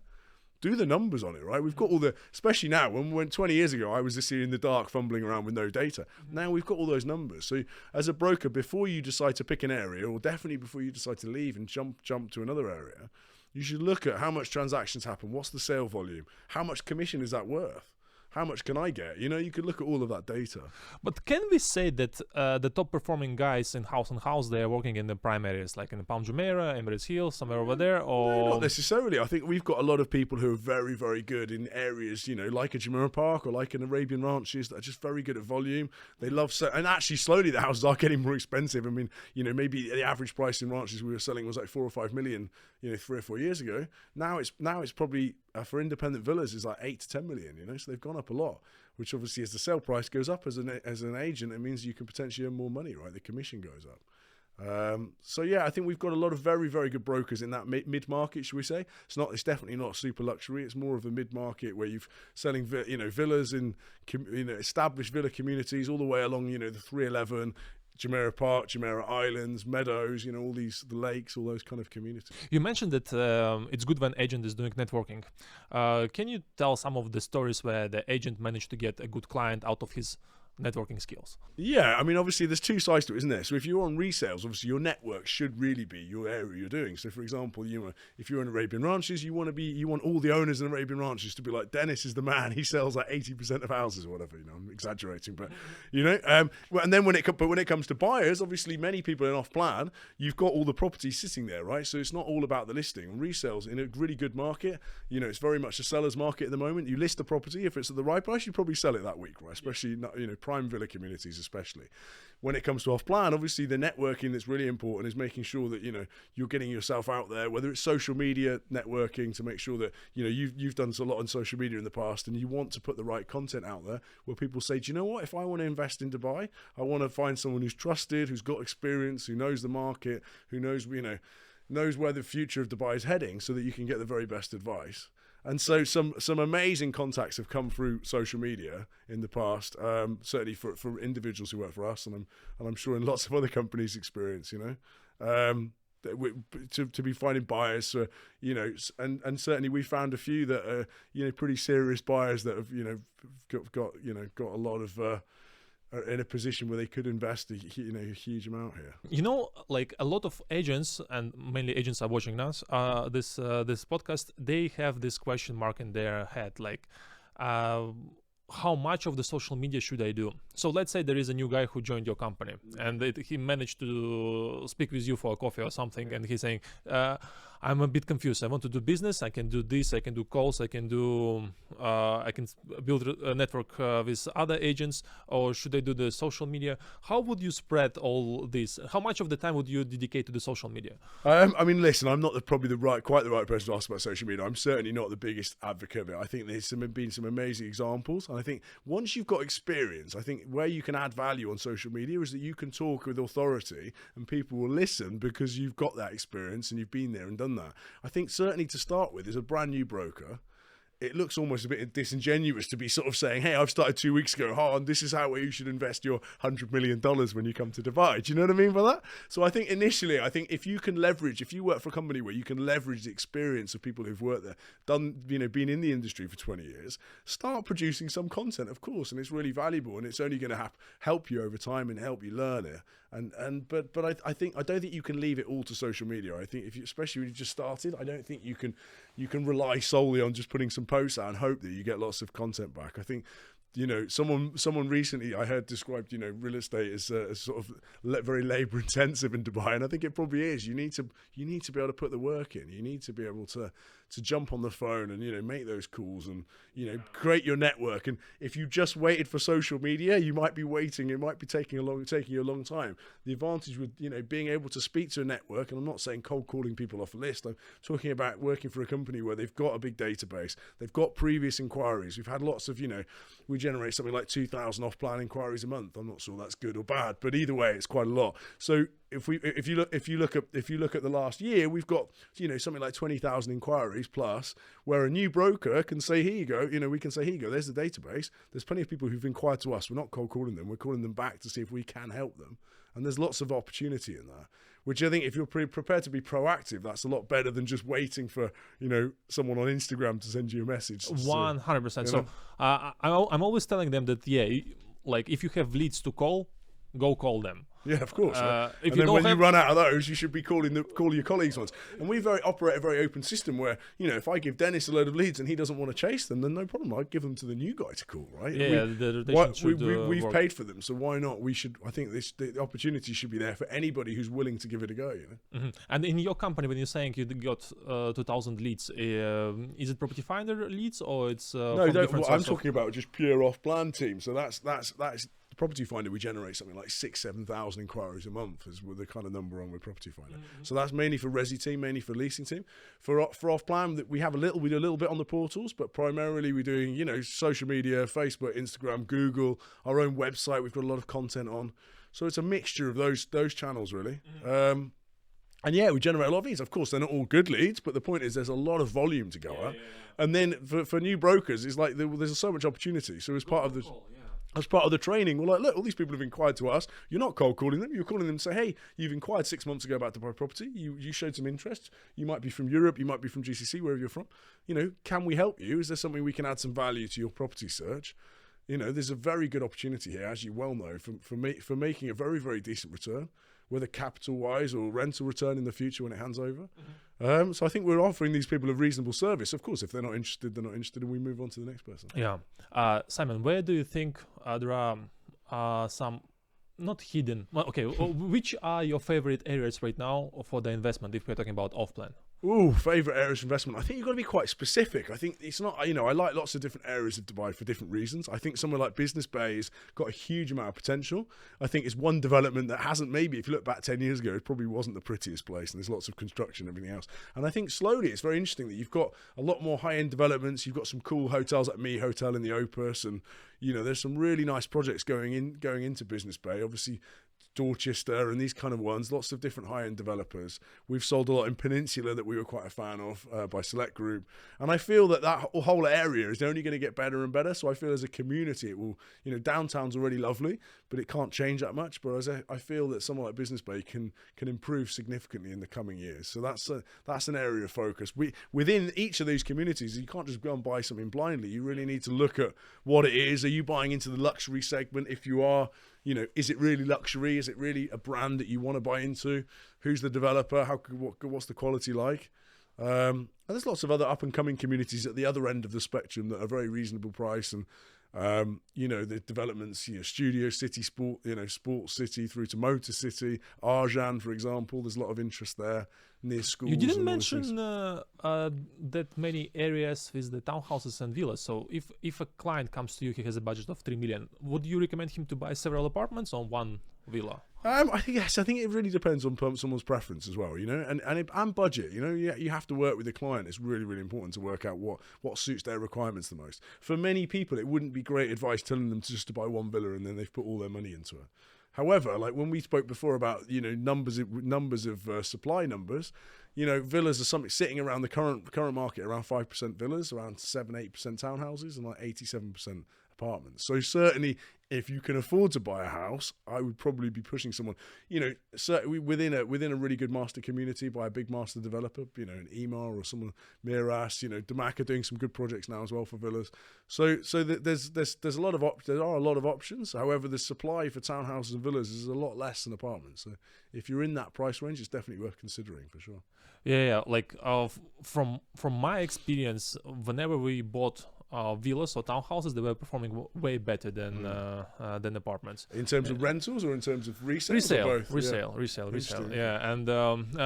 Do the numbers on it, right? We've got especially now, when 20 years ago, I was just here in the dark fumbling around with no data. Now we've got all those numbers. So as a broker, before you decide to pick an area, or definitely before you decide to leave and jump to another area, you should look at how much transactions happen. What's the sale volume? How much commission is that worth? how much can I get? You know, you could look at all of that data. But can we say that the top performing guys in house, they are working in the prime areas, like in Palm Jumeirah, Emirates Hill, somewhere over there? Or No, not necessarily. I think we've got a lot of people who are very, very good in areas, you know, like a Jumeirah Park or like an Arabian Ranches that are just very good at volume. They love and actually slowly the houses are getting more expensive. I mean, you know, maybe the average price in ranches we were selling was like 4 or 5 million, you know, 3 or 4 years ago. Now it's probably for independent villas is like 8 to 10 million. You know, so they've gone up a lot. Which obviously, as the sale price goes up as an agent, it means you can potentially earn more money, right? The commission goes up. So yeah, I think we've got a lot of very, very good brokers in that mid market, should we say? It's definitely not super luxury. It's more of a mid market where you've selling villas in established villa communities all the way along, you know, the 311. Jumeirah Park, Jumeirah Islands, Meadows, you know, all the lakes, all those kind of communities. You mentioned that it's good when agent is doing networking. Can you tell some of the stories where the agent managed to get a good client out of his networking skills? Yeah, I mean, obviously there's two sides to it, isn't there? So if you're on resales, obviously your network should really be your area you're doing. So for example, you know, if you're in Arabian Ranches, you want all the owners in Arabian Ranches to be like, Dennis is the man. He sells like 80% of houses or whatever. You know, I'm exaggerating, but you know. And then when it comes to buyers, obviously many people in off plan, you've got all the properties sitting there, right? So it's not all about the listing. And resales in a really good market, you know, it's very much a seller's market at the moment. You list the property, if it's at the right price, you probably sell it that week, right? Especially, you know, prime villa communities especially. When it comes to off-plan, obviously the networking that's really important is making sure that, you know, you're getting yourself out there, whether it's social media networking to make sure that, you know, you've done a lot on social media in the past and you want to put the right content out there where people say, do you know what, if I want to invest in Dubai, I want to find someone who's trusted, who's got experience, who knows the market, who knows, you know, knows where the future of Dubai is heading so that you can get the very best advice. And so some amazing contacts have come through social media in the past, certainly for individuals who work for us, and I'm sure in lots of other companies' experience, you know, to be finding buyers, you know, and certainly we found a few that are, you know, pretty serious buyers that have, you know, got a lot of. Are in a position where they could invest a huge amount here. You know, like a lot of agents, and mainly agents are watching us, this podcast, they have this question mark in their head, like, how much of the social media should I do? So let's say there is a new guy who joined your company and he managed to speak with you for a coffee or something, and he's saying, I'm a bit confused. I want to do business. I can do this. I can do calls. I can build a network with other agents, or should I do the social media? How would you spread all this? How much of the time would you dedicate to the social media? I mean, listen, I'm not quite the right person to ask about social media. I'm certainly not the biggest advocate of it. I think there's been some amazing examples, and I think once you've got experience, I think where you can add value on social media is that you can talk with authority and people will listen because you've got that experience and you've been there and done that. I think certainly to start with, as a brand new broker, it looks almost a bit disingenuous to be sort of saying, hey, I've started 2 weeks ago, and this is how you should invest your $100 million when you come to Dubai. Do you know what I mean by that? So I think initially, if you work for a company where you can leverage the experience of people who've worked there, been in the industry for 20 years, start producing some content, of course, and it's really valuable, and it's only going to help you over time and help you learn it. But I don't think you can leave it all to social media. I think especially when you just started, I don't think you can rely solely on just putting some posts out and hope that you get lots of content back. I think, you know, someone recently I heard described, you know, real estate as sort of very labor intensive in Dubai, and I think it probably is. You need to be able to put the work in. You need to be able to jump on the phone and, you know, make those calls and, you know, create your network. And if you just waited for social media, you might be waiting. It might be taking you a long time. The advantage with, you know, being able to speak to a network, and I'm not saying cold calling people off a list. I'm talking about working for a company where they've got a big database. They've got previous inquiries. We've had lots of, you know, we generate something like 2,000 off-plan inquiries a month. I'm not sure that's good or bad, but either way, it's quite a lot. So if you look at the last year, we've got, you know, something like 20,000 inquiries plus, where a new broker can say, here you go, you know, we can say, here you go, there's the database. There's plenty of people who've inquired to us. We're not cold calling them. We're calling them back to see if we can help them. And there's lots of opportunity in that, which I think if you're prepared to be proactive, that's a lot better than just waiting for, you know, someone on Instagram to send you a message. 100%. You know? So I'm always telling them that, yeah, like if you have leads to call, go call them. Yeah, of course. If And then don't when you have- run out of those, you should be calling your colleagues ones. And we operate a very open system where, if I give Dennis a load of leads and he doesn't want to chase them, then no problem. I'd give them to the new guy to call, right? Yeah, the rotation should we've work. paid for them, so why not? I think the opportunity should be there for anybody who's willing to give it a go. And in your company, when you're saying you got 2,000 leads, is it Property Finder leads or it's No, from different I'm source talking about just pure off-plan team. So that's the Property Finder. We generate something like 6,000-7,000 inquiries a month is the kind of number on with Property Finder. So that's mainly for resi team, mainly for leasing team. For off-plan, we do a little bit on the portals, but primarily we're doing social media, Facebook, Instagram, Google, our own website. We've got a lot of content on. So it's a mixture of those channels really. And yeah, we generate a lot of leads. Of course, they're not all good leads, but the point is there's a lot of volume to go at. And then for new brokers, it's like there's so much opportunity. So as part of the training, we're like, look, all these people have inquired to us. You're not cold calling them. You're calling them to say, hey, you've inquired 6 months ago about to buy property. You showed some interest. You might be from Europe. You might be from GCC, wherever you're from. Can we help you? Is there something we can add some value to your property search? There's a very good opportunity here, as you well know, for making a very, very decent return, whether capital-wise or rental return in the future when it hands over. So I think we're offering these people a reasonable service. Of course, if they're not interested, and we move on to the next person. Yeah. Simon, where do you think there are some not hidden... Well, okay, which are your favorite areas right now for the investment if we're talking about off-plan? Ooh, favourite areas of investment. I think you've got to be quite specific. I think it's not, I like lots of different areas of Dubai for different reasons. I think somewhere like Business Bay has got a huge amount of potential. I think it's one development that hasn't, maybe if you look back 10 years ago, it probably wasn't the prettiest place and there's lots of construction and everything else. And I think slowly it's very interesting that you've got a lot more high-end developments. You've got some cool hotels like Me Hotel in the Opus, and there's some really nice projects going into Business Bay. Obviously, Dorchester and these kind of ones, lots of different high-end developers. We've sold a lot in Peninsula that we were quite a fan of by Select Group, and I feel that whole area is only going to get better and better. So I feel as a community it will, downtown's already lovely, but it can't change that much. But I feel that somewhere like Business Bay can improve significantly in the coming years. So that's an area of focus. Within each of these communities, you can't just go and buy something blindly. You really need to look at what it is. Are you buying into the luxury segment? If you are, is it really luxury? Is it really a brand that you want to buy into? Who's the developer? What's the quality like? And there's lots of other up-and-coming communities at the other end of the spectrum that are very reasonable price. And, the developments, Studio City, Sports City through to Motor City, Arjan, for example. There's a lot of interest there near schools. You didn't mention that many areas with the townhouses and villas. So if a client comes to you, he has a budget of 3 million, would you recommend him to buy several apartments or one villa? I think it really depends on someone's preference as well, and budget. You have to work with the client. It's really, really important to work out what suits their requirements the most. For many people, it wouldn't be great advice telling them to buy one villa and then they've put all their money into it. However, like when we spoke before about numbers of supply numbers, villas are something sitting around the current market around 5% villas, around 7-8% townhouses, and like 87% apartments. So certainly, if you can afford to buy a house, I would probably be pushing someone, certainly within a really good master community by a big master developer, an Emaar or someone, Miras, Damac doing some good projects now as well for villas. So there's a lot of there are a lot of options. However, the supply for townhouses and villas is a lot less than apartments. So if you're in that price range, it's definitely worth considering for sure. Yeah. Like from my experience, whenever we bought villas or townhouses, they were performing way better than apartments. In terms of rentals or in terms of resale? Resale. Yeah, and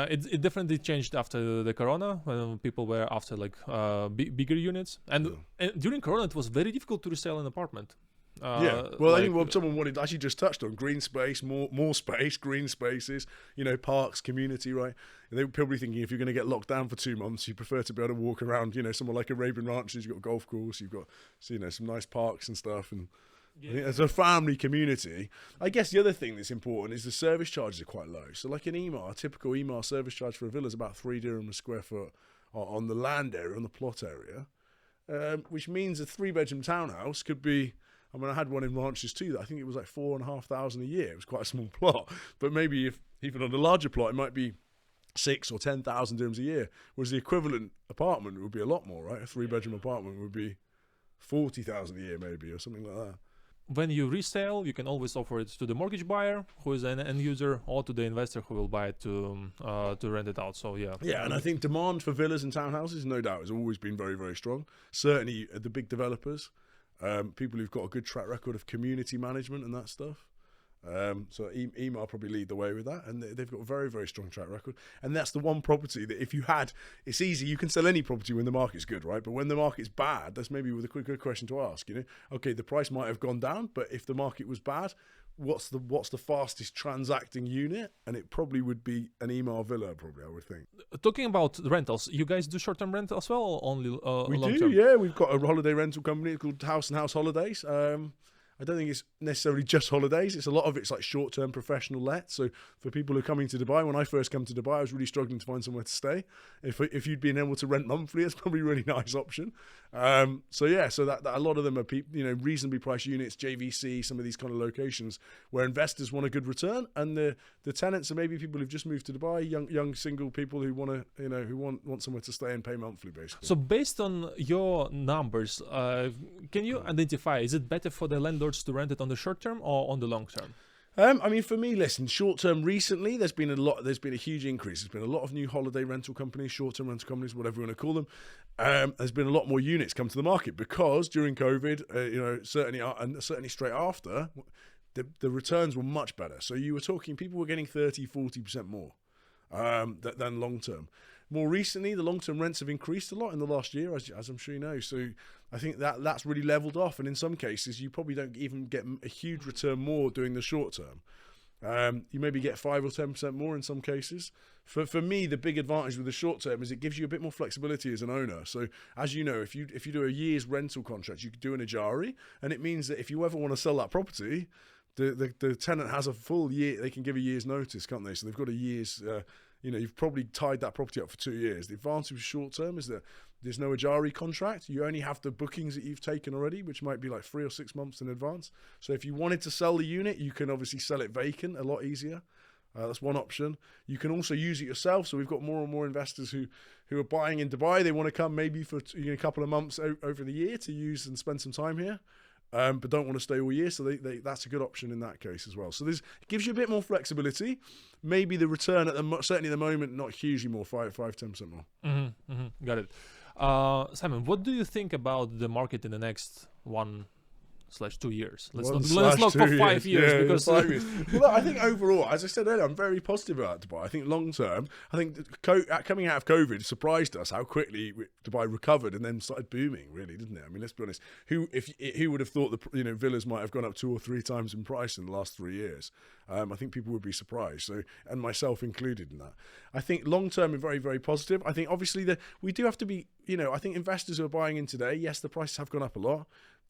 it definitely changed after the Corona when people were after bigger units. And during Corona, it was very difficult to resell an apartment. I think what someone wanted, actually just touched on, green space, more space, green spaces, parks, community, right? And they were probably thinking if you're going to get locked down for 2 months, you prefer to be able to walk around, somewhere like Arabian Ranches, you've got a golf course, you've got, some nice parks and stuff. And I think as a family community, I guess the other thing that's important is the service charges are quite low. So like a typical Emaar service charge for a villa is about 3 dirham a square foot on the land area, on the plot area, which means a 3-bedroom townhouse could be, I had one in Ranches too that I think it was like 4,500 a year. It was quite a small plot, but maybe if even on a larger plot, it might be 6,000 or 10,000 dirhams a year. Whereas the equivalent apartment would be a lot more, right? A 3-bedroom apartment would be 40,000 a year maybe, or something like that. when you resell, you can always offer it to the mortgage buyer, who is an end user, or to the investor who will buy it to rent it out. So yeah. Yeah, and I think demand for villas and townhouses, no doubt, has always been very, very strong. Certainly the big developers, people who've got a good track record of community management and that stuff. So Emaar probably lead the way with that, and they've got a very, very strong track record. And that's the one property that if you had, it's easy. You can sell any property when the market's good, right? But when the market's bad, that's maybe a good question to ask. You know, okay, the price might have gone down, but if the market was bad, what's the fastest transacting unit? And it probably would be an Emaar villa, probably, I would think. Talking about rentals, you guys do short-term rental as well, or only We long-term? do, yeah. We've got a holiday rental company called House Holidays. I don't think it's necessarily just holidays. It's a lot of it's like short-term professional let. So for people who are coming to Dubai, when I first come to Dubai, I was really struggling to find somewhere to stay. If you'd been able to rent monthly, it's probably a really nice option. So that a lot of them are reasonably priced units, JVC, some of these kind of locations where investors want a good return, and the tenants are maybe people who've just moved to Dubai, young single people who want somewhere to stay and pay monthly, basically. So based on your numbers, can you identify, is it better for the landlords to rent it on the short term or on the long term? I mean, for me, listen, short term recently, there's been a huge increase. There's been a lot of new holiday rental companies, short term rental companies, whatever you want to call them. There's been a lot more units come to the market because during COVID, certainly straight after, the returns were much better. So you were talking, people were getting 30-40% more than long term. More recently, the long-term rents have increased a lot in the last year, as I'm sure you know. So I think that's really leveled off. And in some cases, you probably don't even get a huge return more doing the short term. You maybe get 5 or 10% more in some cases. For me, the big advantage with the short term is it gives you a bit more flexibility as an owner. So as you know, if you do a year's rental contract, you could do an Ijari, and it means that if you ever want to sell that property, the tenant has a full year. They can give a year's notice, can't they? So they've got a year's. You've probably tied that property up for 2 years. The advantage with short term is that there's no Ijari contract. You only have the bookings that you've taken already, which might be like 3 or 6 months in advance. So if you wanted to sell the unit, you can obviously sell it vacant a lot easier. That's one option. You can also use it yourself. So we've got more and more investors who are buying in Dubai. They want to come maybe for a couple of months over the year to use and spend some time here. But don't want to stay all year, so that's a good option in that case as well. So it gives you a bit more flexibility. Maybe the return certainly at the moment not hugely more, 5-10% more. Got it. Simon, what do you think about the market in the next 1/2 years? Let's not for 5 years, yeah, because 5 years. Well, I think overall, as I said earlier, I'm very positive about Dubai. I think long term, I think coming out of COVID surprised us how quickly Dubai recovered and then started booming. Really, didn't it? I mean, let's be honest. Who would have thought villas might have gone up 2 or 3 times in price in the last 3 years? I think people would be surprised. So, and myself included in that. I think long term is very, very positive. I think obviously we do have to be. I think investors who are buying in today, yes, the prices have gone up a lot.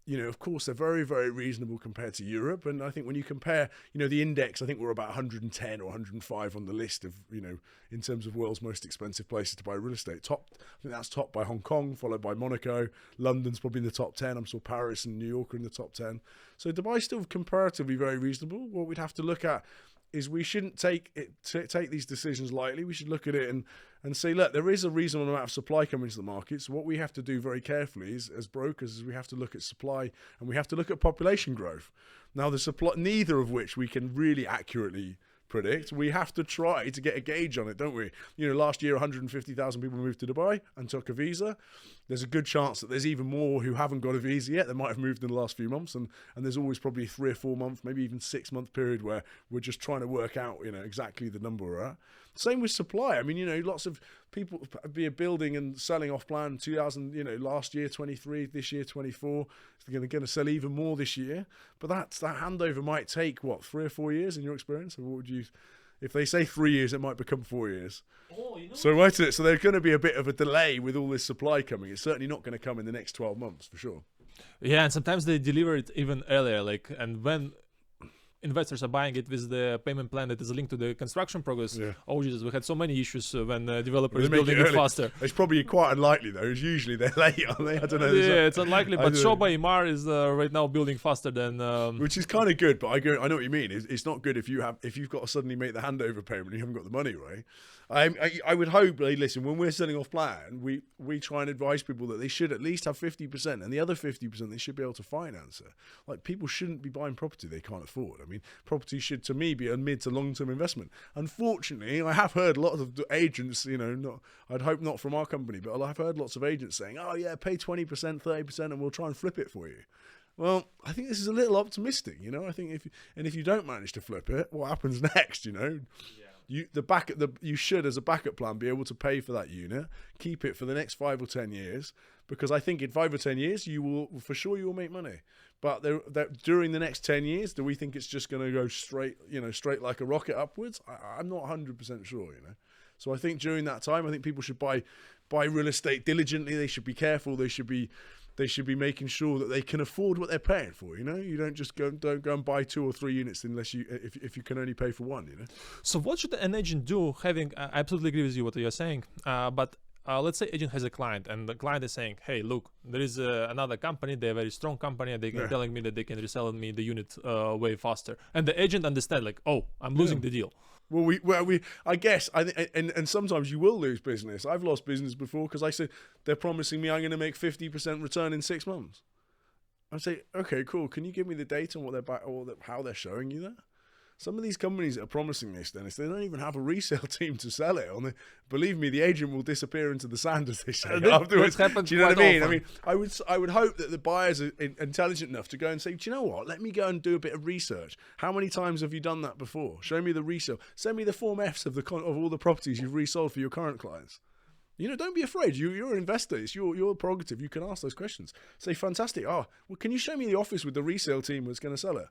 Of course, they're very, very reasonable compared to Europe. And I think when you compare, the index, I think we're about 110 or 105 on the list of, in terms of world's most expensive places to buy real estate. I think that's topped by Hong Kong, followed by Monaco. London's probably in the top 10. I'm sure Paris and New York are in the top 10. So Dubai's still comparatively very reasonable. What we'd have to look at is we shouldn't take these decisions lightly. We should look at it and say, look, there is a reasonable amount of supply coming to the market. So what we have to do very carefully as brokers is we have to look at supply and we have to look at population growth. Now, the supply, neither of which we can really accurately predict. We have to try to get a gauge on it, don't we? Last year 150,000 people moved to Dubai and took a visa. There's a good chance that there's even more who haven't got a visa yet. They might have moved in the last few months, and there's always probably a 3 or 4 month, maybe even 6 month period where we're just trying to work out, exactly the number we're at. Same with supply. I mean, lots of people be building and selling off plan 2000, last year 23, this year 24. They're going to sell even more this year. But that handover might take 3 or 4 years in your experience? Or what would you? If they say 3 years, it might become 4 years. So there's going to be a bit of a delay with all this supply coming. It's certainly not going to come in the next 12 months for sure. Yeah, and sometimes they deliver it even earlier. And when investors are buying it with the payment plan that is linked to the construction progress. Yeah. Oh Jesus, we had so many issues when developers building it faster. It's probably quite unlikely though. Usually they're late, aren't they? I don't know. Yeah, it's unlikely. But Shoba Emaar is right now building faster than. Which is kind of good, but I know what you mean. It's not good if you've got to suddenly make the handover payment and you haven't got the money, right? I would hope, like, listen, when we're selling off plan, we try and advise people that they should at least have 50%, and the other 50% they should be able to finance it. Like, people shouldn't be buying property they can't afford. I mean, property should, to me, be a mid to long-term investment. Unfortunately, I have heard a lot of agents, I'd hope not from our company, but I've heard lots of agents saying, oh yeah, pay 20%, 30%, and we'll try and flip it for you. Well, I think this is a little optimistic, I think if you don't manage to flip it, what happens next, You should, as a backup plan, be able to pay for that unit, keep it for the next 5 or 10 years, because I think in 5 or 10 years you will make money. But during the next 10 years, do we think it's just going to go straight like a rocket upwards? I'm not 100% sure, So I think during that time, I think people should buy real estate diligently. They should be careful. They should be making sure that they can afford what they're paying for. You don't just go and buy 2 or 3 units unless if you can only pay for one. So what should an agent do? I absolutely agree with you what you're saying. But let's say agent has a client, and the client is saying, "Hey, look, there is another company. They're a very strong company, and they're telling me that they can resell me the unit way faster." And the agent understands, like, "Oh, I'm losing the deal." Well, I guess, and sometimes you will lose business. I've lost business before because I said they're promising me I'm going to make 50% return in 6 months. I say, okay, cool. Can you give me the data on what how they're showing you that? Some of these companies that are promising this, Dennis, they don't even have a resale team to sell it. Believe me, the agent will disappear into the sand, as they say, afterwards. Do you know what I mean? Often. I mean, I would hope that the buyers are intelligent enough to go and say, do you know what? Let me go and do a bit of research. How many times have you done that before? Show me the resale. Send me the Form Fs of all the properties you've resold for your current clients. Don't be afraid. You're an investor. It's your prerogative. You can ask those questions. Say, fantastic. Oh, well, can you show me the office with the resale team that's going to sell it?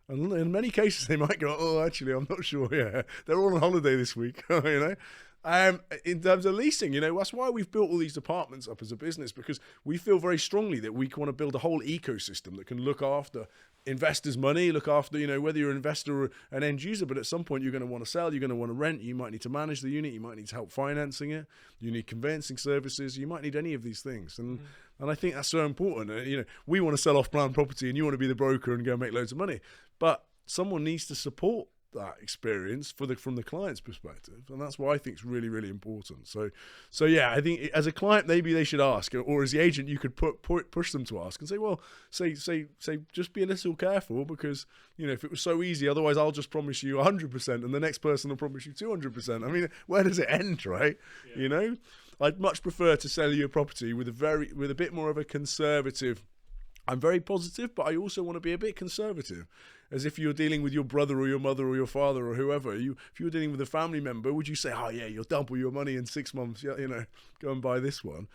And in many cases, they might go, oh, actually, I'm not sure. Yeah, they're all on holiday this week, In terms of leasing, that's why we've built all these departments up as a business, because we feel very strongly that we want to build a whole ecosystem that can look after investors' money, look after, whether you're an investor or an end user, but at some point you're going to want to sell, you're going to want to rent, you might need to manage the unit, you might need to help financing it, you need conveyancing services, you might need any of these things. And I think that's so important. We want to sell off-plan property and you want to be the broker and go make loads of money. But someone needs to support that experience from the client's perspective, and that's what I think is really, really important. So yeah, I think as a client, maybe they should ask, or as the agent, you could push them to ask and say, well, say just be a little careful, because if it was so easy, otherwise I'll just promise you 100%, and the next person will promise you 200%. I mean, where does it end, right? Yeah. I'd much prefer to sell you a property with a bit more of a conservative. I'm very positive, but I also want to be a bit conservative. As if you're dealing with your brother or your mother or your father or whoever. If you're dealing with a family member, would you say, oh yeah, you'll double your money in 6 months, go and buy this one?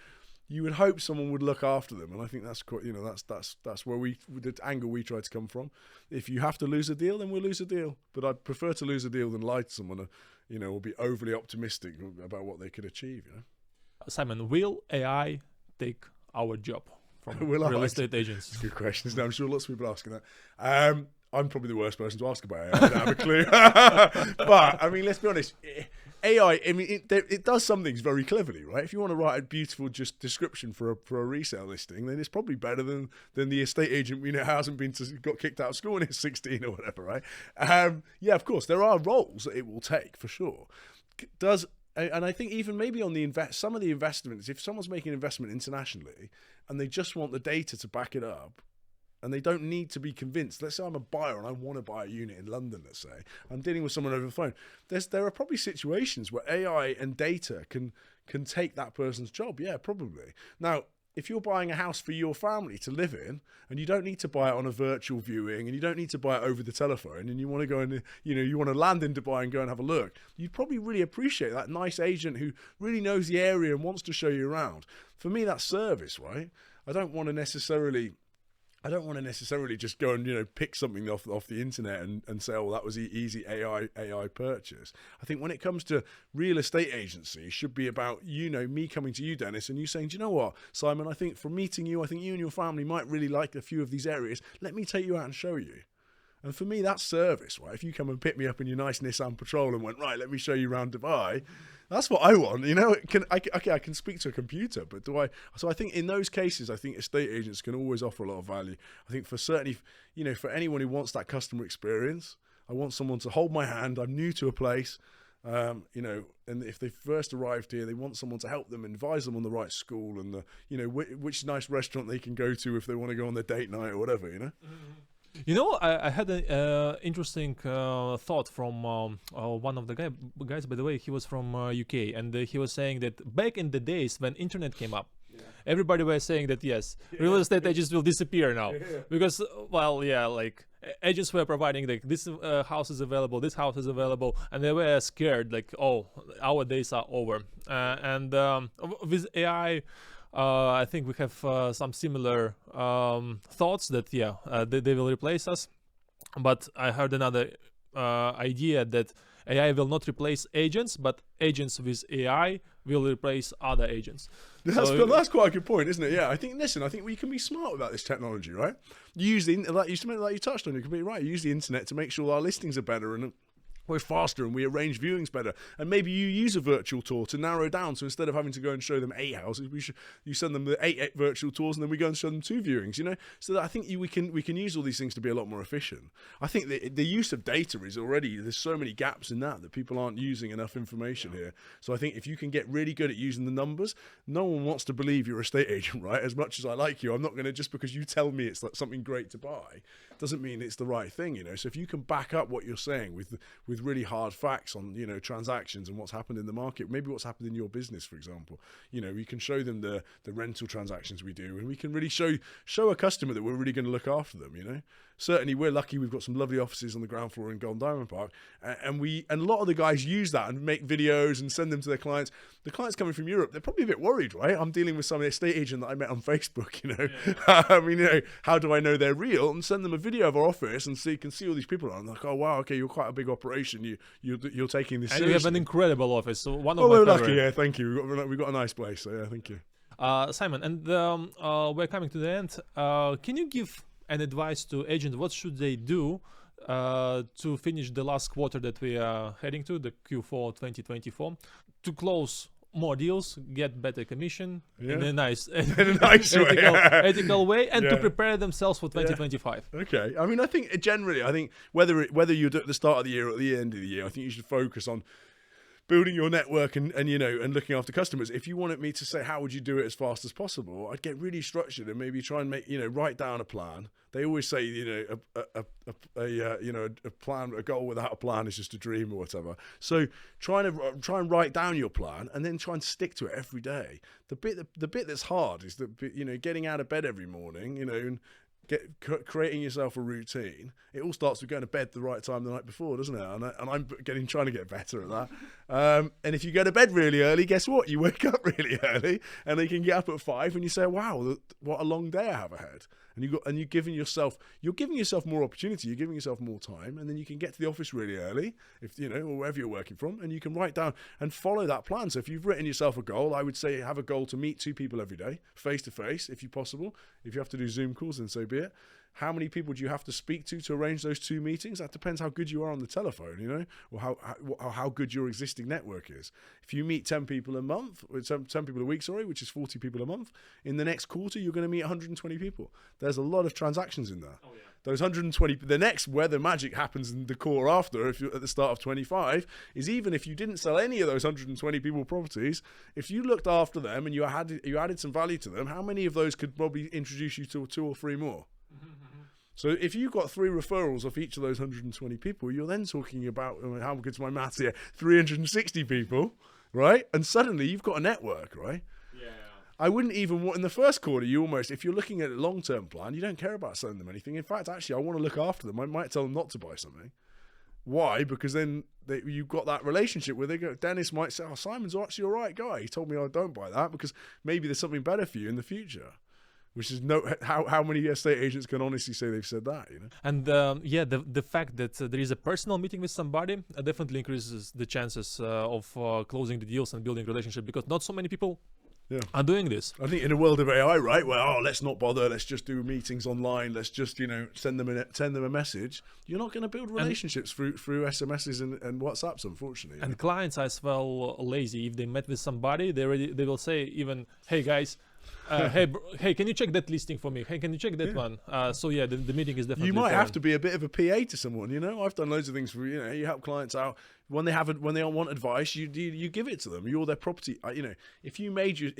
You would hope someone would look after them, and I think that's quite, that's where the angle we try to come from. If you have to lose a deal, then we'll lose a deal. But I'd prefer to lose a deal than lie to someone, or be overly optimistic about what they could achieve. Simon, will AI take our job from real estate agents? Good questions. Now, I'm sure lots of people are asking that. I'm probably the worst person to ask about AI. I don't have a clue. But, I mean, let's be honest. AI, I mean, it does some things very cleverly, right? If you want to write a beautiful description for a resale listing, then it's probably better than the estate agent hasn't got kicked out of school when he's 16 or whatever, right? Yeah, of course, there are roles that it will take, for sure. And I think even maybe on some of the investments, if someone's making an investment internationally and they just want the data to back it up, and they don't need to be convinced. Let's say I'm a buyer and I want to buy a unit in London, let's say. I'm dealing with someone over the phone. There are probably situations where AI and data can take that person's job. Yeah, probably. Now, if you're buying a house for your family to live in, and you don't need to buy it on a virtual viewing, and you don't need to buy it over the telephone, and you want to go and, you want to land in Dubai and go and have a look, you'd probably really appreciate that nice agent who really knows the area and wants to show you around. For me, that's service, right? I don't want to necessarily just go and pick something off the internet and say, oh, that was easy AI purchase. I think when it comes to real estate agency, it should be about me coming to you, Dennis, and you saying, do you know what, Simon? I think from meeting you, I think you and your family might really like a few of these areas. Let me take you out and show you. And for me, that's service, right? If you come and pick me up in your nice Nissan Patrol and went, right, let me show you around Dubai. That's what I want. I can speak to a computer, but so I think in those cases, I think estate agents can always offer a lot of value. I think for anyone who wants that customer experience, I want someone to hold my hand. I'm new to a place. You know, and if they first arrived here, they want someone to help them, advise them on the right school and the, you know, which nice restaurant they can go to if they want to go on their date night or whatever, you know. You know, I had an interesting thought from one of the guys. By the way, he was from UK, and he was saying that back in the days when internet came up, everybody was saying that yes, real estate agents will disappear now because, well, yeah, like agents were providing like this house is available, this house is available, and they were scared like, oh, our days are over. And with AI. I think we have some similar thoughts that they will replace us, but I heard another idea that AI will not replace agents, but agents with AI will replace other agents. That's quite a good point, isn't it? Yeah, I think we can be smart about this technology, right? You use like you touched on, you're completely right. You use the internet to make sure our listings are better and we're faster and we arrange viewings better. And maybe you use a virtual tour to narrow down. So instead of having to go and show them 8 houses, you send them the 8 virtual tours and then we go and show them 2 viewings, you know? So that I think we can use all these things to be a lot more efficient. I think the use of data is already, there's so many gaps in that people aren't using enough information here. So I think if you can get really good at using the numbers, no one wants to believe you're a estate agent, right? As much as I like you, I'm not going to, just because you tell me it's like something great to buy, doesn't mean it's the right thing, you know? So if you can back up what you're saying with really hard facts on, you know, transactions and what's happened in the market, maybe what's happened in your business, for example, you know, we can show them the rental transactions we do, and we can really show a customer that we're really going to look after them, you know. Certainly we're lucky we've got some lovely offices on the ground floor in Golden Diamond Park, and a lot of the guys use that and make videos and send them to their clients. The clients coming from Europe, they're probably a bit worried, right? I'm dealing with some estate agent that I met on Facebook, you know. Yeah. I mean, you know, how do I know they're real? And send them a video of our office and so you can see all these people. I'm like, oh wow, okay, you're quite a big operation. You're taking this seriously. And you have an incredible office. So one of we're my lucky, yeah, thank you. We've got a nice place, so yeah, thank you. Simon, and we're coming to the end. Can you give an advice to agents? What should they do to finish the last quarter that we are heading to, the Q4 2024, to close more deals, get better commission in a nice, ethical way, and to prepare themselves for 2025? Okay, I mean, I think whether you're at the start of the year or at the end of the year, I think you should focus on building your network and you know, and looking after customers. If you wanted me to say how would you do it as fast as possible, I'd get really structured and maybe try and make, you know, write down a plan. They always say, you know, a plan, a goal without a plan is just a dream or whatever. So try and write down your plan and then try and stick to it every day. The bit that's hard is you know, getting out of bed every morning, you know, and creating yourself a routine. It all starts with going to bed the right time the night before, doesn't it? And I'm trying to get better at that. And if you go to bed really early, guess what? You wake up really early, and then you can get up at 5, and you say, "Wow, what a long day I have ahead." And you're giving yourself more opportunity. You're giving yourself more time, and then you can get to the office really early, if you know, or wherever you're working from, and you can write down and follow that plan. So if you've written yourself a goal, I would say have a goal to meet 2 people every day, face to face, if possible. If you have to do Zoom calls, then so be it. How many people do you have to speak to arrange those 2 meetings? That depends how good you are on the telephone, you know, or how good your existing network is. If you meet 10 people a month, or 10 people a week, which is 40 people a month, in the next quarter, you're going to meet 120 people. There's a lot of transactions in there. Oh, yeah. Those 120, the next, where the magic happens in the quarter after, if you're at the start of 25, is even if you didn't sell any of those 120 people properties, if you looked after them and you added some value to them, how many of those could probably introduce you to 2 or 3 more? So if you got 3 referrals off each of those 120 people, you're then talking about, how good's my maths here, 360 people, right? And suddenly you've got a network, right? Yeah. I wouldn't even want, in the first quarter, if you're looking at a long-term plan, you don't care about selling them anything. In fact, actually, I want to look after them. I might tell them not to buy something. Why? Because then you've got that relationship where they go, Dennis might say, oh, Simon's actually all right guy. He told me I don't buy that because maybe there's something better for you in the future. Which is how many estate agents can honestly say they've said that, you know? And the fact that there is a personal meeting with somebody definitely increases the chances of closing the deals and building relationship, because not so many people are doing this. I think in a world of AI, right? Well, let's not bother. Let's just do meetings online. Let's just, you know, send them a message. You're not going to build relationships through SMSs and WhatsApps, unfortunately. And clients are as well lazy. If they met with somebody, they will say even, "Hey guys, Hey, can you check that listing for me? Hey, can you check that one? So yeah, the meeting is definitely. You might fun. have to be a bit of a PA to someone. You know, I've done loads of things for you help clients out when they want advice. You give it to them. You're their property. If you made you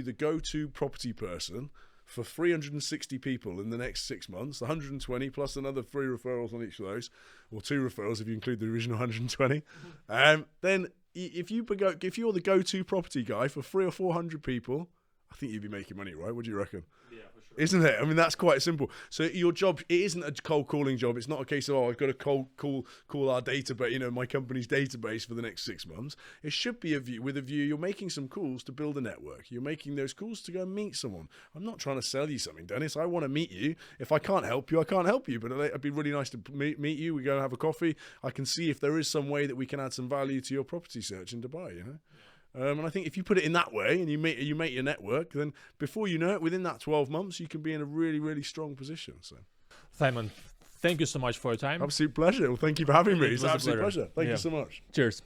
the go-to property person for 360 people in the next 6 months, 120 plus another 3 referrals on each of those, or 2 referrals if you include the original 120. Then if you're the go-to property guy for 300 or 400 people, I think you'd be making money, right? What do you reckon? Yeah, for sure. Isn't it? I mean, that's quite simple. So your job, it isn't a cold calling job. It's not a case of, I've got to call our database, my company's database for the next 6 months. It should be with a view, you're making some calls to build a network. You're making those calls to go and meet someone. I'm not trying to sell you something, Dennis. I want to meet you. If I can't help you, I can't help you. But it'd be really nice to meet you. We go and have a coffee. I can see if there is some way that we can add some value to your property search in Dubai, And I think if you put it in that way and you make your network, then before you know it, within that 12 months, you can be in a really, really strong position. So, Simon, thank you so much for your time. Absolute pleasure. Well, thank you for having me. It's an absolute pleasure. Thank you so much. Cheers.